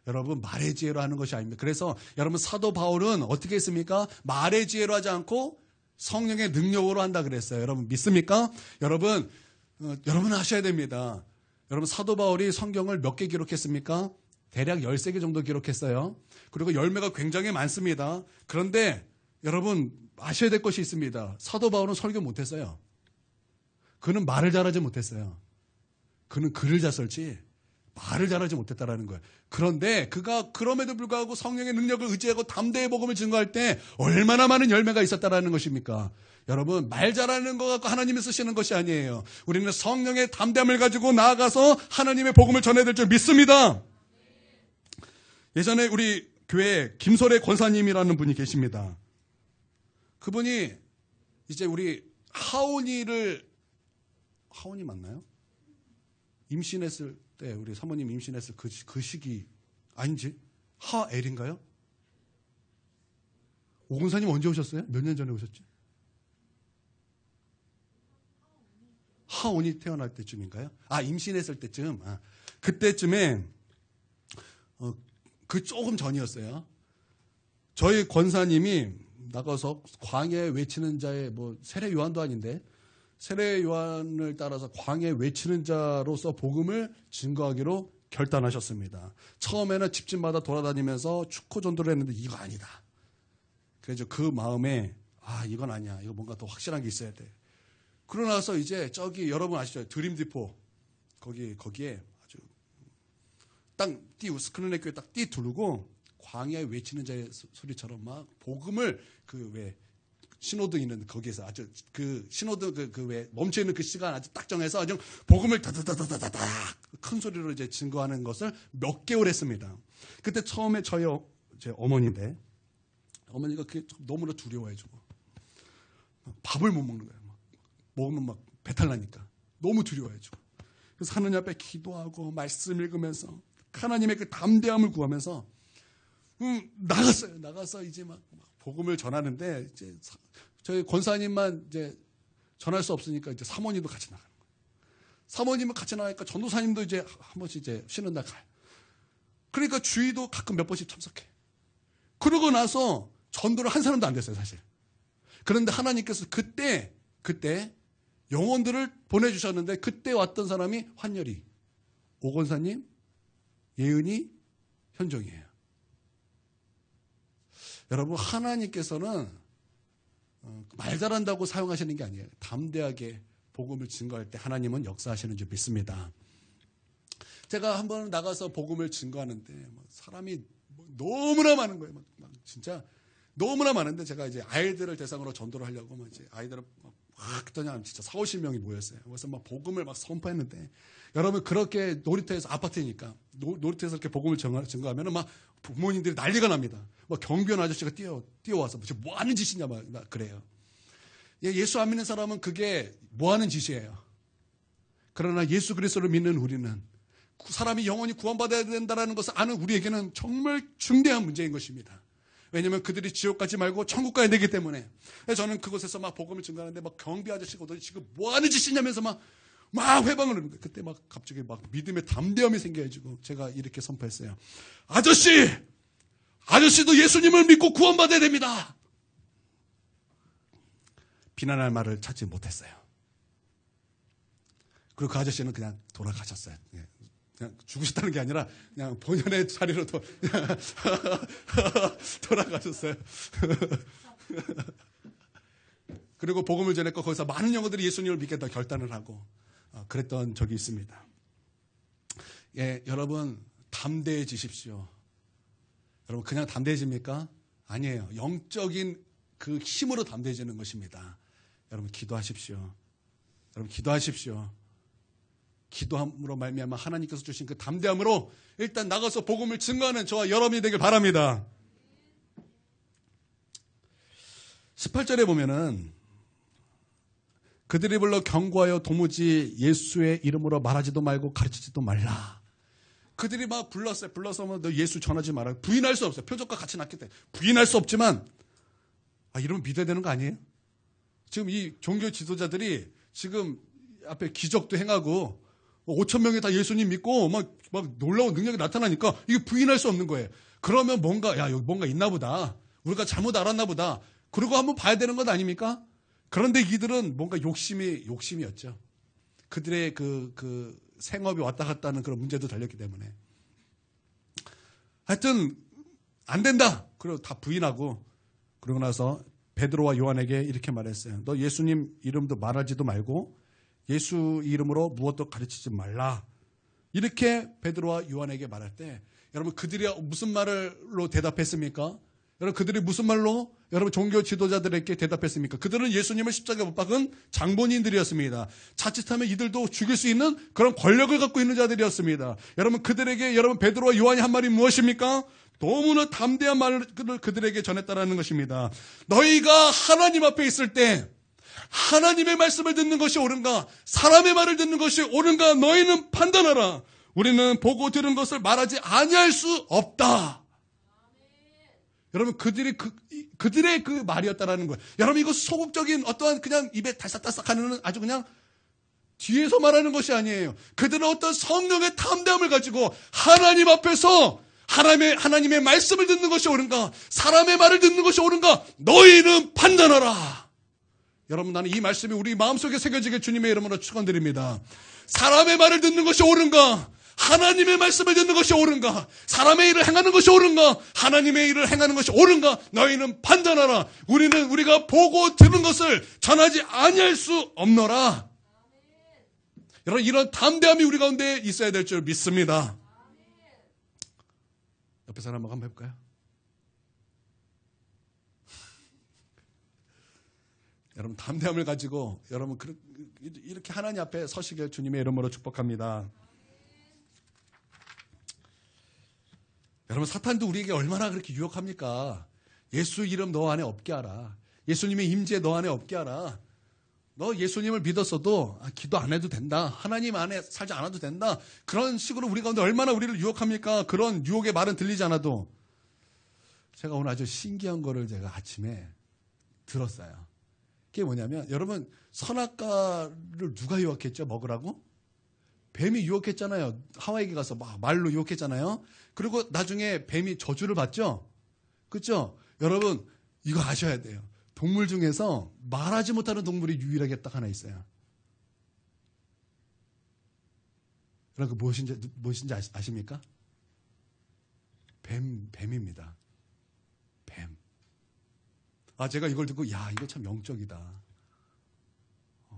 여러분, 말의 지혜로 하는 것이 아닙니다. 그래서 여러분, 사도 바울은 어떻게 했습니까? 말의 지혜로 하지 않고 성령의 능력으로 한다 그랬어요. 여러분 믿습니까? 여러분 아셔야 됩니다. 여러분, 사도 바울이 성경을 몇 개 기록했습니까? 대략 13개 정도 기록했어요. 그리고 열매가 굉장히 많습니다. 그런데 여러분 아셔야 될 것이 있습니다. 사도 바울은 설교 못했어요. 그는 말을 잘하지 못했어요. 그는 글을 잘 썼지 말을 잘하지 못했다라는 거예요. 그런데 그가 그럼에도 불구하고 성령의 능력을 의지하고 담대의 복음을 증거할 때 얼마나 많은 열매가 있었다라는 것입니까? 여러분, 말 잘하는 거 갖고 하나님이 쓰시는 것이 아니에요. 우리는 성령의 담대함을 가지고 나아가서 하나님의 복음을 전해야 될 줄 믿습니다. 예전에 우리 교회에 김설의 권사님이라는 분이 계십니다. 그분이 이제 우리 하온이 맞나요? 임신했을 때, 우리 사모님 임신했을 그 시기, 아닌지? 하엘인가요? 오근사님 언제 오셨어요? 몇 년 전에 오셨지? 하온이 태어날 때쯤인가요? 임신했을 때쯤. 그때쯤에, 그 조금 전이었어요. 저희 권사님이 나가서 광야에 외치는 자의 세례 요한도 아닌데, 세례 요한을 따라서 광야에 외치는 자로서 복음을 증거하기로 결단하셨습니다. 처음에는 집집마다 돌아다니면서 축구 전도를 했는데 이거 아니다. 그래서 그 마음에 이건 아니야. 이거 뭔가 더 확실한 게 있어야 돼. 그러고 나서 이제 저기 여러분 아시죠? 드림디포 거기에 아주 딱 스크린의 교회 딱 두르고 광야에 외치는 자의 소리처럼 막 복음을 신호등 있는 거기에서 아주 신호등 멈춰 있는 그 시간 아주 딱 정해서 아주 복음을 다다다다다다 큰 소리로 이제 증거하는 것을 몇 개월 했습니다. 그때 처음에 제 어머니인데 어머니가 그게 너무나 두려워해주고 밥을 못 먹는 거예요. 먹으면 막 배탈 나니까 너무 두려워해주고 그래서 하느님 앞에 기도하고 말씀 읽으면서 하나님의 그 담대함을 구하면서 나가서 이제 막 복음을 전하는데 이제 저희 권사님만 이제 전할 수 없으니까 이제 사모님도 같이 나가는 거예요. 사모님은 같이 나가니까 전도사님도 이제 한 번씩 이제 쉬는 날 가요. 그러니까 주의도 가끔 몇 번씩 참석해. 그러고 나서 전도를 한 사람도 안 됐어요, 사실. 그런데 하나님께서 그때 영혼들을 보내주셨는데 그때 왔던 사람이 환열이, 오건사님, 예은이, 현종이에요. 여러분, 하나님께서는 말 잘한다고 사용하시는 게 아니에요. 담대하게 복음을 증거할 때 하나님은 역사하시는 줄 믿습니다. 제가 한번 나가서 복음을 증거하는데 사람이 너무나 많은 거예요. 막 진짜 너무나 많은데 제가 이제 아이들을 대상으로 전도를 하려고 이제 아이들을 막 했더니 진짜 40-50명이 모였어요. 그래서 막 복음을 막 선포했는데 여러분 그렇게 놀이터에서 아파트니까 놀이터에서 이렇게 복음을 증거하면 막 부모님들이 난리가 납니다. 막 경비원 아저씨가 뛰어와서 뭐 하는 짓이냐 막 그래요. 예수 안 믿는 사람은 그게 뭐 하는 짓이에요. 그러나 예수 그리스도를 믿는 우리는 사람이 영원히 구원받아야 된다는 것을 아는 우리에게는 정말 중대한 문제인 것입니다. 왜냐하면 그들이 지옥 가지 말고 천국 가야 되기 때문에. 저는 그곳에서 막 복음을 증거하는데 막 경비 아저씨가 오더니 지금 뭐 하는 짓이냐면서 막 회방을 하는 거예요. 그때 막 갑자기 막 믿음의 담대함이 생겨가지고 제가 이렇게 선포했어요. 아저씨도 예수님을 믿고 구원받아야 됩니다. 비난할 말을 찾지 못했어요. 그리고 그 아저씨는 그냥 돌아가셨어요. 그냥 죽으셨다는 게 아니라 그냥 본연의 자리로 돌아가셨어요. 그리고 복음을 전했고 거기서 많은 영혼들이 예수님을 믿겠다 결단을 하고 그랬던 적이 있습니다. 여러분 담대해지십시오. 여러분 그냥 담대해집니까? 아니에요. 영적인 그 힘으로 담대해지는 것입니다. 여러분 기도하십시오. 기도함으로 말미암아 하나님께서 주신 그 담대함으로 일단 나가서 복음을 증거하는 저와 여러분이 되길 바랍니다. 18절에 보면은 그들이 불러 경고하여 도무지 예수의 이름으로 말하지도 말고 가르치지도 말라. 그들이 막 불렀어요. 불러서 너 예수 전하지 마라. 부인할 수 없어요. 표적과 같이 났기 때문에 부인할 수 없지만 이러면 믿어야 되는 거 아니에요? 지금 이 종교 지도자들이 지금 앞에 기적도 행하고 5,000명이 다 예수님 믿고 막 놀라운 능력이 나타나니까 이게 부인할 수 없는 거예요. 그러면 여기 뭔가 있나 보다. 우리가 잘못 알았나 보다. 그리고 한번 봐야 되는 것 아닙니까? 그런데 이들은 뭔가 욕심이었죠. 그들의 그 생업이 왔다 갔다 하는 그런 문제도 달렸기 때문에. 하여튼 안 된다. 그리고 다 부인하고 그러고 나서 베드로와 요한에게 이렇게 말했어요. 너 예수님 이름도 말하지도 말고 예수 이름으로 무엇도 가르치지 말라. 이렇게 베드로와 요한에게 말할 때 여러분 그들이 무슨 말로 대답했습니까? 여러분 그들이 무슨 말로 여러분 종교 지도자들에게 대답했습니까? 그들은 예수님을 십자가에 못 박은 장본인들이었습니다. 자칫하면 이들도 죽일 수 있는 그런 권력을 갖고 있는 자들이었습니다. 여러분 그들에게 여러분 베드로와 요한이 한 말이 무엇입니까? 너무나 담대한 말을 그들에게 전했다라는 것입니다. 너희가 하나님 앞에 있을 때 하나님의 말씀을 듣는 것이 옳은가 사람의 말을 듣는 것이 옳은가 너희는 판단하라. 우리는 보고 들은 것을 말하지 아니할 수 없다. 여러분 그들의 그 말이었다라는 거예요. 여러분 이거 소극적인 어떠한 그냥 입에 달싹달싹하는 아주 그냥 뒤에서 말하는 것이 아니에요. 그들은 어떤 성령의 탐담을 가지고 하나님 앞에서 하나님의 말씀을 듣는 것이 옳은가 사람의 말을 듣는 것이 옳은가 너희는 판단하라. 여러분 나는 이 말씀이 우리 마음속에 새겨지게 주님의 이름으로 축원드립니다. 사람의 말을 듣는 것이 옳은가 하나님의 말씀을 듣는 것이 옳은가 사람의 일을 행하는 것이 옳은가 하나님의 일을 행하는 것이 옳은가 너희는 판단하라. 우리가 보고 들은 것을 전하지 아니할 수 없노라. 여러분 이런 담대함이 우리 가운데 있어야 될 줄 믿습니다. 옆에 사람 한번 해볼까요? 여러분 담대함을 가지고 여러분 이렇게 하나님 앞에 서시길 주님의 이름으로 축복합니다. 여러분 사탄도 우리에게 얼마나 그렇게 유혹합니까? 예수 이름 너 안에 없게 하라. 예수님의 임재 너 안에 없게 하라. 너 예수님을 믿었어도 기도 안 해도 된다. 하나님 안에 살지 않아도 된다. 그런 식으로 우리 가운데 얼마나 우리를 유혹합니까? 그런 유혹의 말은 들리지 않아도. 제가 오늘 아주 신기한 거를 제가 아침에 들었어요. 그게 뭐냐면 여러분 선악과를 누가 유혹했죠? 먹으라고? 뱀이 유혹했잖아요. 하와이에 가서 막 말로 유혹했잖아요. 그리고 나중에 뱀이 저주를 받죠? 그렇죠? 여러분 이거 아셔야 돼요. 동물 중에서 말하지 못하는 동물이 유일하게 딱 하나 있어요. 여러분 그 무엇인지 아십니까? 뱀입니다. 뱀. 제가 이걸 듣고 이거 참 영적이다.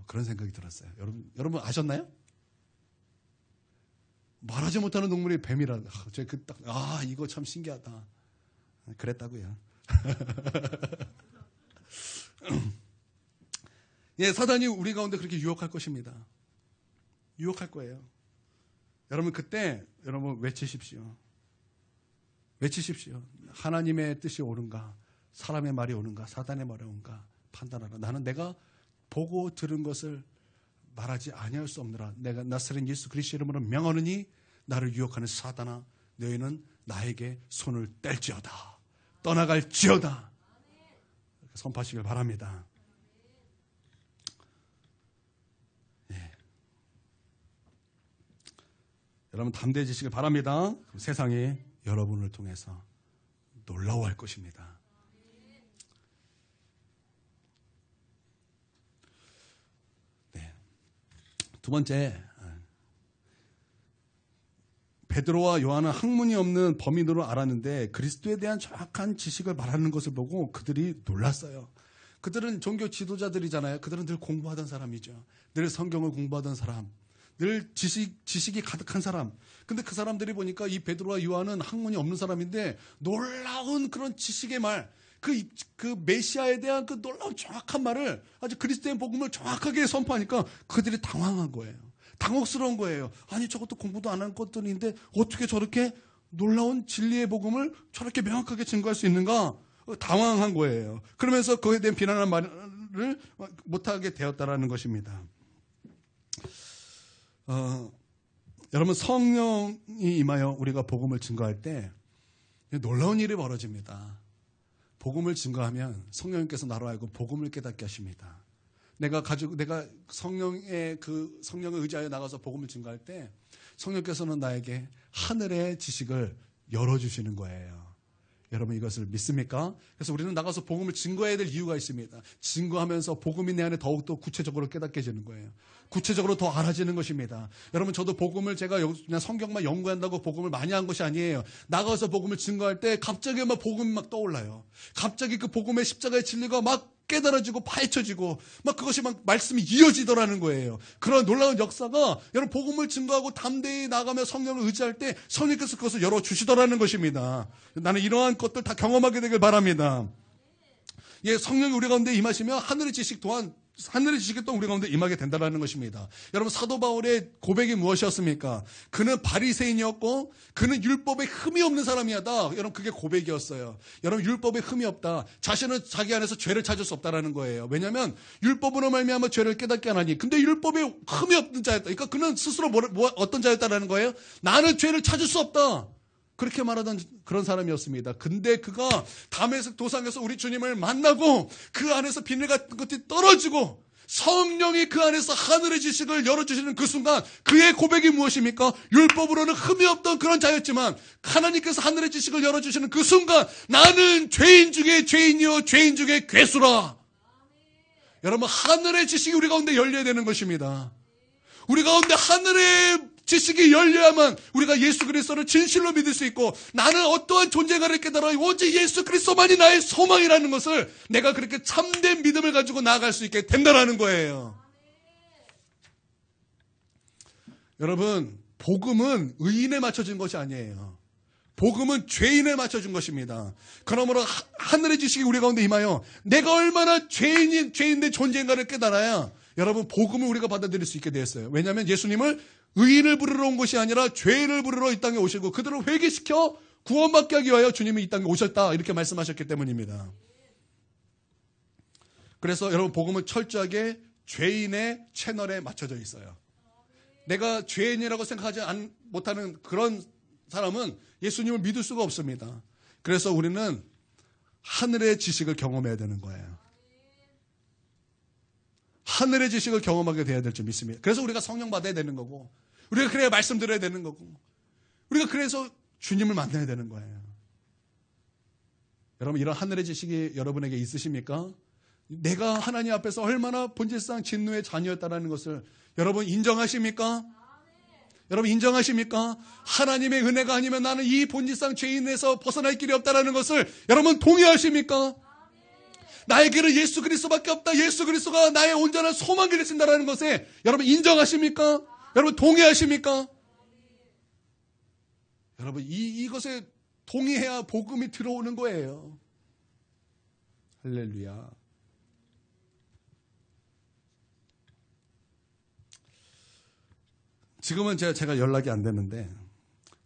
그런 생각이 들었어요. 여러분 아셨나요? 말하지 못하는 동물이 뱀이라. 제가 이거 참 신기하다. 그랬다고요. 예, 사단이 우리 가운데 그렇게 유혹할 것입니다. 유혹할 거예요. 여러분 그때 여러분 외치십시오. 하나님의 뜻이 옳은가 사람의 말이 옳은가 사단의 말이 옳은가 판단하라. 나는 내가 보고 들은 것을 말하지 아니할 수 없느라. 내가 나사렛 예수 그리스도 이름으로 명하노니 나를 유혹하는 사단아 너희는 나에게 손을 뗄지어다. 떠나갈지어다. 선포하시길 바랍니다. 예. 여러분 담대해지시길 바랍니다. 세상이 여러분을 통해서 놀라워할 것입니다. 네. 두 번째, 베드로와 요한은 학문이 없는 범인으로 알았는데 그리스도에 대한 정확한 지식을 말하는 것을 보고 그들이 놀랐어요. 그들은 종교 지도자들이잖아요. 그들은 늘 공부하던 사람이죠. 늘 성경을 공부하던 사람, 늘 지식이 가득한 사람. 근데 그 사람들이 보니까 이 베드로와 요한은 학문이 없는 사람인데 놀라운 그런 지식의 말, 그 메시아에 대한 그 놀라운 정확한 말을 아주 그리스도의 복음을 정확하게 선포하니까 그들이 당황한 거예요. 당혹스러운 거예요. 아니 저것도 공부도 안 한 것들인데 어떻게 저렇게 놀라운 진리의 복음을 저렇게 명확하게 증거할 수 있는가? 당황한 거예요. 그러면서 그에 대한 비난하는 말을 못하게 되었다라는 것입니다. 여러분 성령이 임하여 우리가 복음을 증거할 때 놀라운 일이 벌어집니다. 복음을 증거하면 성령님께서 나로 하여금 복음을 깨닫게 하십니다. 내가 성령을 의지하여 나가서 복음을 증거할 때 성령께서는 나에게 하늘의 지식을 열어주시는 거예요. 여러분 이것을 믿습니까? 그래서 우리는 나가서 복음을 증거해야 될 이유가 있습니다. 증거하면서 복음이 내 안에 더욱더 구체적으로 깨닫게 되는 거예요. 구체적으로 더 알아지는 것입니다. 여러분 저도 복음을 제가 그냥 성경만 연구한다고 복음을 많이 한 것이 아니에요. 나가서 복음을 증거할 때 갑자기 막 복음이 막 떠올라요. 갑자기 그 복음의 십자가의 진리가 막 깨달아지고 파헤쳐지고 막 그것이 막 말씀이 이어지더라는 거예요. 그런 놀라운 역사가 여러분 복음을 증거하고 담대히 나가며 성령을 의지할 때 성령께서 그것을 열어주시더라는 것입니다. 나는 이러한 것들 다 경험하게 되길 바랍니다. 예, 성령이 우리 가운데 임하시면 하늘의 지식이 또 우리 가운데 임하게 된다는 것입니다. 여러분 사도 바울의 고백이 무엇이었습니까? 그는 바리새인이었고 그는 율법에 흠이 없는 사람이었다. 여러분 그게 고백이었어요. 여러분 율법에 흠이 없다. 자신은 자기 안에서 죄를 찾을 수 없다는 거예요. 왜냐하면 율법으로 말미암아 죄를 깨닫게 하나니. 근데 율법에 흠이 없는 자였다. 그러니까 그는 스스로 어떤 자였다는 거예요? 나는 죄를 찾을 수 없다. 그렇게 말하던 그런 사람이었습니다. 근데 그가 다메섹 도상에서 우리 주님을 만나고 그 안에서 비늘 같은 것이 떨어지고 성령이 그 안에서 하늘의 지식을 열어주시는 그 순간 그의 고백이 무엇입니까? 율법으로는 흠이 없던 그런 자였지만 하나님께서 하늘의 지식을 열어주시는 그 순간 나는 죄인 중에 죄인이요 죄인 중에 괴수라. 여러분 하늘의 지식이 우리 가운데 열려야 되는 것입니다. 우리 가운데 하늘의 지식이 열려야만 우리가 예수 그리스도를 진실로 믿을 수 있고 나는 어떠한 존재가를 깨달아 오직 예수 그리스도만이 나의 소망이라는 것을 내가 그렇게 참된 믿음을 가지고 나아갈 수 있게 된다는 거예요. 여러분 복음은 의인에 맞춰진 것이 아니에요. 복음은 죄인에 맞춰준 것입니다. 그러므로 하늘의 지식이 우리 가운데 임하여 내가 얼마나 죄인된 존재인가를 깨달아야 여러분 복음을 우리가 받아들일 수 있게 되었어요. 왜냐하면 예수님을 의인을 부르러 온 것이 아니라 죄인을 부르러 이 땅에 오시고 그들을 회개시켜 구원받게 하기 위하여 주님이 이 땅에 오셨다 이렇게 말씀하셨기 때문입니다. 그래서 여러분 복음은 철저하게 죄인의 채널에 맞춰져 있어요. 내가 죄인이라고 생각하지 못하는 그런 사람은 예수님을 믿을 수가 없습니다. 그래서 우리는 하늘의 지식을 경험해야 되는 거예요. 하늘의 지식을 경험하게 돼야 될 줄 믿습니다. 그래서 우리가 성령 받아야 되는 거고 우리가 그래야 말씀 들어야 되는 거고 우리가 그래서 주님을 만나야 되는 거예요. 여러분 이런 하늘의 지식이 여러분에게 있으십니까? 내가 하나님 앞에서 얼마나 본질상 진노의 자녀였다는 것을 여러분 인정하십니까? 여러분 인정하십니까? 하나님의 은혜가 아니면 나는 이 본질상 죄인에서 벗어날 길이 없다는 것을 여러분 동의하십니까? 나에게는 예수 그리스도밖에 없다. 예수 그리스도가 나의 온전한 소망이 되신다는 것에 여러분 인정하십니까? 여러분 동의하십니까? 여러분 이것에 동의해야 복음이 들어오는 거예요. 할렐루야. 지금은 제가 연락이 안 되는데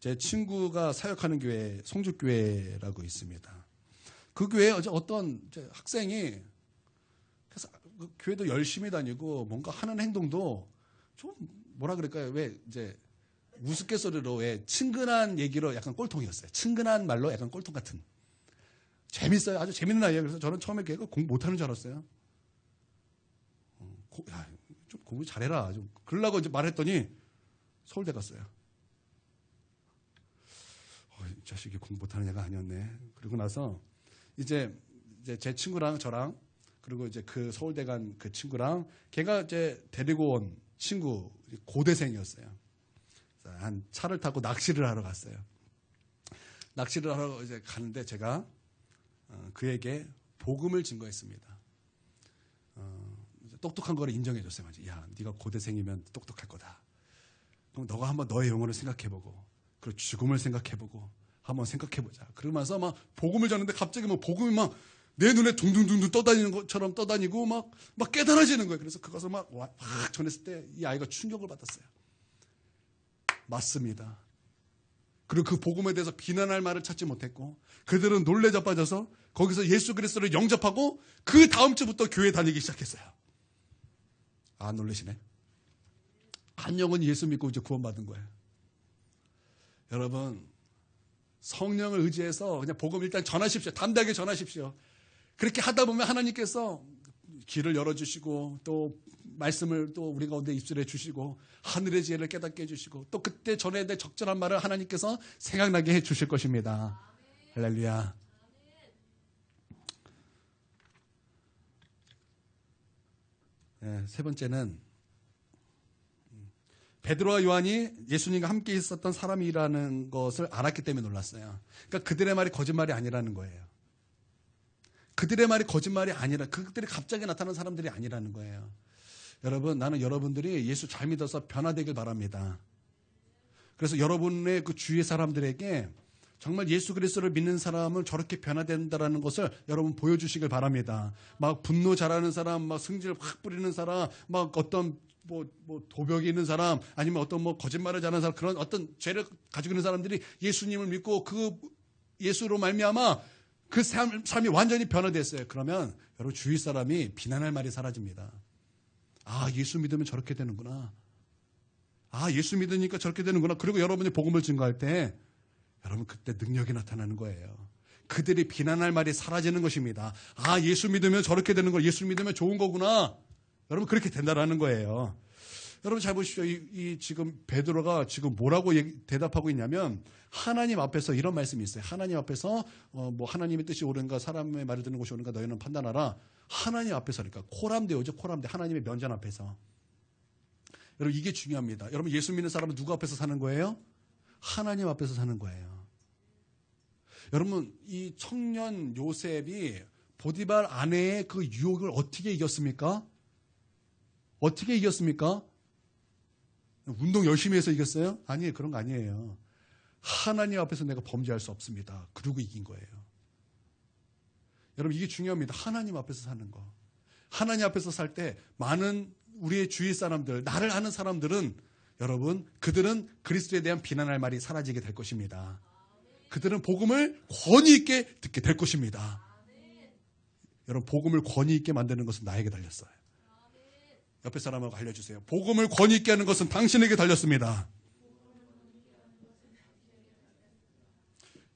제 친구가 사역하는 교회 송주교회라고 있습니다. 그 교회에 어떤 학생이 그래서 그 교회도 열심히 다니고 뭔가 하는 행동도 좀 뭐라 그럴까요? 왜 이제 우스갯소리로 왜 친근한 얘기로 약간 꼴통이었어요. 친근한 말로 약간 꼴통 같은. 재밌어요. 아주 재밌는 아이예요. 그래서 저는 처음에 걔가 공부 못하는 줄 알았어요. 좀 공부 잘해라. 좀 그러려고 이제 말했더니 서울대 갔어요. 이 자식이 공부 못하는 애가 아니었네. 그리고 나서 이제 제 친구랑 저랑 그리고 이제 그 서울대 간 그 친구랑 걔가 이제 데리고 온 친구 고대생이었어요. 한 차를 타고 낚시를 하러 갔어요. 낚시를 하러 이제 가는데 제가 그에게 복음을 증거했습니다. 똑똑한 거를 인정해줬어요. 야, 네가 고대생이면 똑똑할 거다. 그럼 너가 한번 너의 영혼을 생각해보고 그리고 죽음을 생각해보고 한번 생각해보자. 그러면서 막 복음을 전하는데 갑자기 막 복음이 막 내 눈에 둥둥둥둥 떠다니는 것처럼 떠다니고 막 깨달아지는 거예요. 그래서 그것을 막 전했을 때 이 아이가 충격을 받았어요. 맞습니다. 그리고 그 복음에 대해서 비난할 말을 찾지 못했고 그들은 놀래 자빠져서 거기서 예수 그리스도를 영접하고 그 다음 주부터 교회 다니기 시작했어요. 아, 놀라시네. 한 영은 예수 믿고 이제 구원받은 거예요. 여러분 성령을 의지해서 그냥 복음 일단 전하십시오. 담대하게 전하십시오. 그렇게 하다 보면 하나님께서 길을 열어주시고 또 말씀을 또 우리 가운데 입술해 주시고 하늘의 지혜를 깨닫게 해주시고 또 그때 전해야 될 적절한 말을 하나님께서 생각나게 해주실 것입니다. 할렐루야. 네, 세 번째는 베드로와 요한이 예수님과 함께 있었던 사람이라는 것을 알았기 때문에 놀랐어요. 그러니까 그들의 말이 거짓말이 아니라는 거예요. 그들의 말이 거짓말이 아니라 그들이 갑자기 나타난 사람들이 아니라는 거예요. 여러분, 나는 여러분들이 예수 잘 믿어서 변화되길 바랍니다. 그래서 여러분의 그 주위의 사람들에게 정말 예수 그리스도를 믿는 사람은 저렇게 변화된다라는 것을 여러분 보여주시길 바랍니다. 막 분노 잘하는 사람, 막 승질 확 부리는 사람, 막 어떤 뭐 도벽이 있는 사람, 아니면 어떤 뭐 거짓말을 잘하는 사람, 그런 어떤 죄를 가지고 있는 사람들이 예수님을 믿고 그 예수로 말미암아 그 삶이 완전히 변화됐어요. 그러면 여러분 주위 사람이 비난할 말이 사라집니다. 아, 예수 믿으면 저렇게 되는구나. 아, 예수 믿으니까 저렇게 되는구나. 그리고 여러분이 복음을 증거할 때 여러분 그때 능력이 나타나는 거예요. 그들이 비난할 말이 사라지는 것입니다. 아, 예수 믿으면 저렇게 되는 거, 예수 믿으면 좋은 거구나. 여러분 그렇게 된다라는 거예요. 여러분 잘 보십시오. 이 지금 베드로가 지금 뭐라고 대답하고 있냐면 하나님 앞에서 이런 말씀이 있어요. 하나님 앞에서 뭐 하나님의 뜻이 옳은가 사람의 말을 듣는 것이 옳은가 너희는 판단하라. 하나님 앞에서 그러니까 코람데오죠. 코람데 하나님의 면전 앞에서. 여러분 이게 중요합니다. 여러분 예수 믿는 사람은 누구 앞에서 사는 거예요? 하나님 앞에서 사는 거예요. 여러분 이 청년 요셉이 보디발 아내의 그 유혹을 어떻게 이겼습니까? 어떻게 이겼습니까? 운동 열심히 해서 이겼어요? 아니에요. 그런 거 아니에요. 하나님 앞에서 내가 범죄할 수 없습니다. 그러고 이긴 거예요. 여러분 이게 중요합니다. 하나님 앞에서 사는 거. 하나님 앞에서 살 때 많은 우리의 주위 사람들, 나를 아는 사람들은 여러분 그들은 그리스도에 대한 비난할 말이 사라지게 될 것입니다. 그들은 복음을 권위 있게 듣게 될 것입니다. 여러분 복음을 권위 있게 만드는 것은 나에게 달렸어요. 옆에 사람하고 알려주세요. 복음을 권위 있게 하는 것은 당신에게 달렸습니다.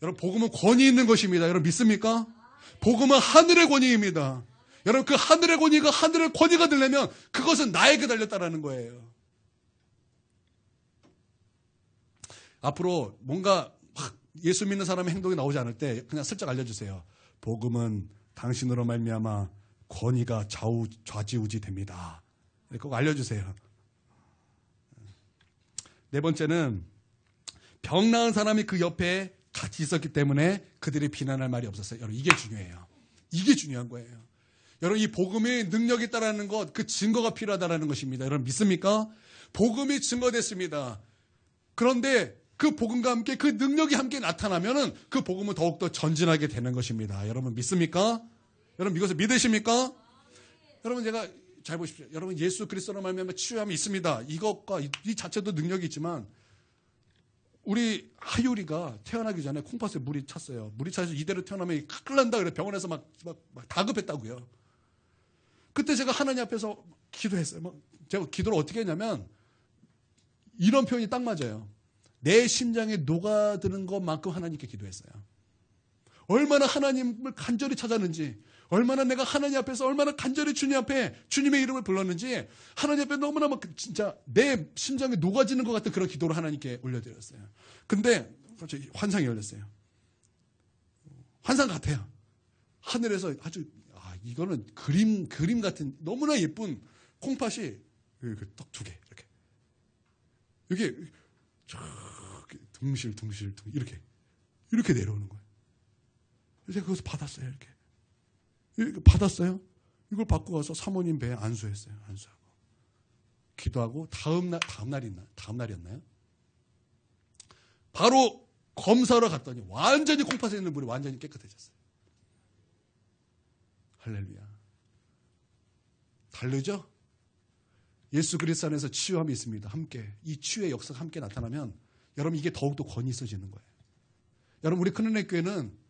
여러분 복음은 권위 있는 것입니다. 여러분 믿습니까? 복음은 하늘의 권위입니다. 여러분 그 하늘의 권위가 하늘의 권위가 되려면 그것은 나에게 달렸다라는 거예요. 앞으로 뭔가 막 예수 믿는 사람의 행동이 나오지 않을 때 그냥 슬쩍 알려주세요. 복음은 당신으로 말미암아 권위가 좌지우지 됩니다. 꼭 알려주세요. 네 번째는 병 나은 사람이 그 옆에 같이 있었기 때문에 그들이 비난할 말이 없었어요. 여러분 이게 중요해요. 이게 중요한 거예요. 여러분 이 복음의 능력이 있다는 것, 그 증거가 필요하다는 것입니다. 여러분 믿습니까? 복음이 증거됐습니다. 그런데 그 복음과 함께 그 능력이 함께 나타나면은 그 복음은 더욱더 전진하게 되는 것입니다. 여러분 믿습니까? 여러분 이것을 믿으십니까? 여러분 제가 잘 보십시오. 여러분 예수 그리스도로 말미암아 치유함이 있습니다. 이것과 이 자체도 능력이 있지만 우리 하율이가 태어나기 전에 콩팥에 물이 찼어요. 물이 차서 이대로 태어나면 큰일 난다 그래. 병원에서 막 다급했다고요. 그때 제가 하나님 앞에서 기도했어요. 제가 기도를 어떻게 했냐면 이런 표현이 딱 맞아요. 내 심장에 녹아드는 것만큼 하나님께 기도했어요. 얼마나 하나님을 간절히 찾았는지, 얼마나 내가 하나님 앞에서 얼마나 간절히 주님 앞에 주님의 이름을 불렀는지 하나님 앞에 너무나 막 진짜 내 심장에 녹아지는 것 같은 그런 기도를 하나님께 올려드렸어요. 근데 갑자기 환상이 열렸어요. 환상 같아요. 하늘에서 아주 이거는 그림 같은 너무나 예쁜 콩팥이 이렇게 딱 2개 이렇게 둥실 이렇게 내려오는 거예요. 제가 그것을 받았어요. 이렇게 받았어요. 이걸 받고 가서 사모님 배에 안수했어요. 안수하고 기도하고 다음 날이었나요? 바로 검사하러 갔더니 완전히 콩팥에 있는 물이 완전히 깨끗해졌어요. 할렐루야. 다르죠? 예수 그리스도 안에서 치유함이 있습니다. 함께 이 치유의 역사가 함께 나타나면 여러분 이게 더욱더 권위 있어지는 거예요. 여러분 우리 큰은혜 교회는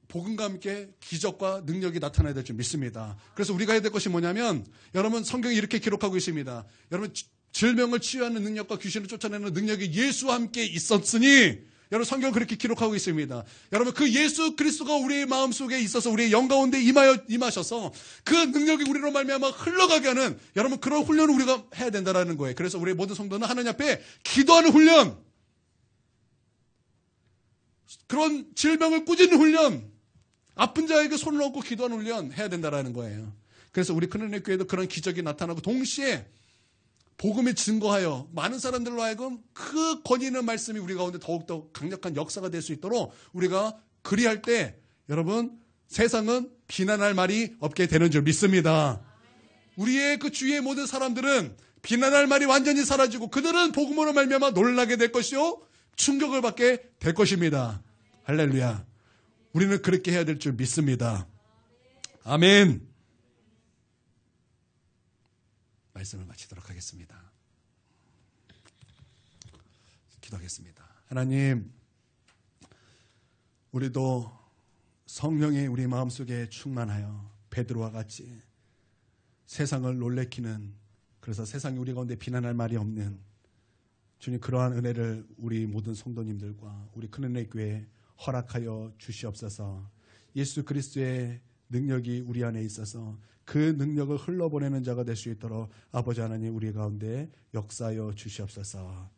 복음과 함께 기적과 능력이 나타나야 될 줄 믿습니다. 그래서 우리가 해야 될 것이 뭐냐면 여러분 성경이 이렇게 기록하고 있습니다. 여러분 질병을 치유하는 능력과 귀신을 쫓아내는 능력이 예수와 함께 있었으니 여러분 성경은 그렇게 기록하고 있습니다. 여러분 그 예수 그리스도가 우리의 마음속에 있어서 우리의 영 가운데 임하셔서 그 능력이 우리로 말미암아 흘러가게 하는 여러분 그런 훈련을 우리가 해야 된다는 거예요. 그래서 우리의 모든 성도는 하나님 앞에 기도하는 훈련, 그런 질병을 꾸짖는 훈련, 아픈 자에게 손을 얹고 기도하는 훈련 해야 된다는 거예요. 그래서 우리 큰은혜 교회도 그런 기적이 나타나고 동시에 복음에 증거하여 많은 사람들로 하여금 그 권위 있는 말씀이 우리 가운데 더욱더 강력한 역사가 될 수 있도록 우리가 그리할 때 여러분 세상은 비난할 말이 없게 되는 줄 믿습니다. 우리의 그 주위의 모든 사람들은 비난할 말이 완전히 사라지고 그들은 복음으로 말미암아 놀라게 될 것이요 충격을 받게 될 것입니다. 할렐루야. 우리는 그렇게 해야 될 줄 믿습니다. 아멘. 말씀을 마치도록 하겠습니다. 기도하겠습니다. 하나님, 우리도 성령이 우리 마음속에 충만하여 베드로와 같이 세상을 놀래키는, 그래서 세상이 우리 가운데 비난할 말이 없는 주님, 그러한 은혜를 우리 모든 성도님들과 우리 큰은혜 교회에 허락하여 주시옵소서. 예수 그리스도의 능력이 우리 안에 있어서 그 능력을 흘러보내는 자가 될 수 있도록 아버지 하나님 우리 가운데 역사하여 주시옵소서.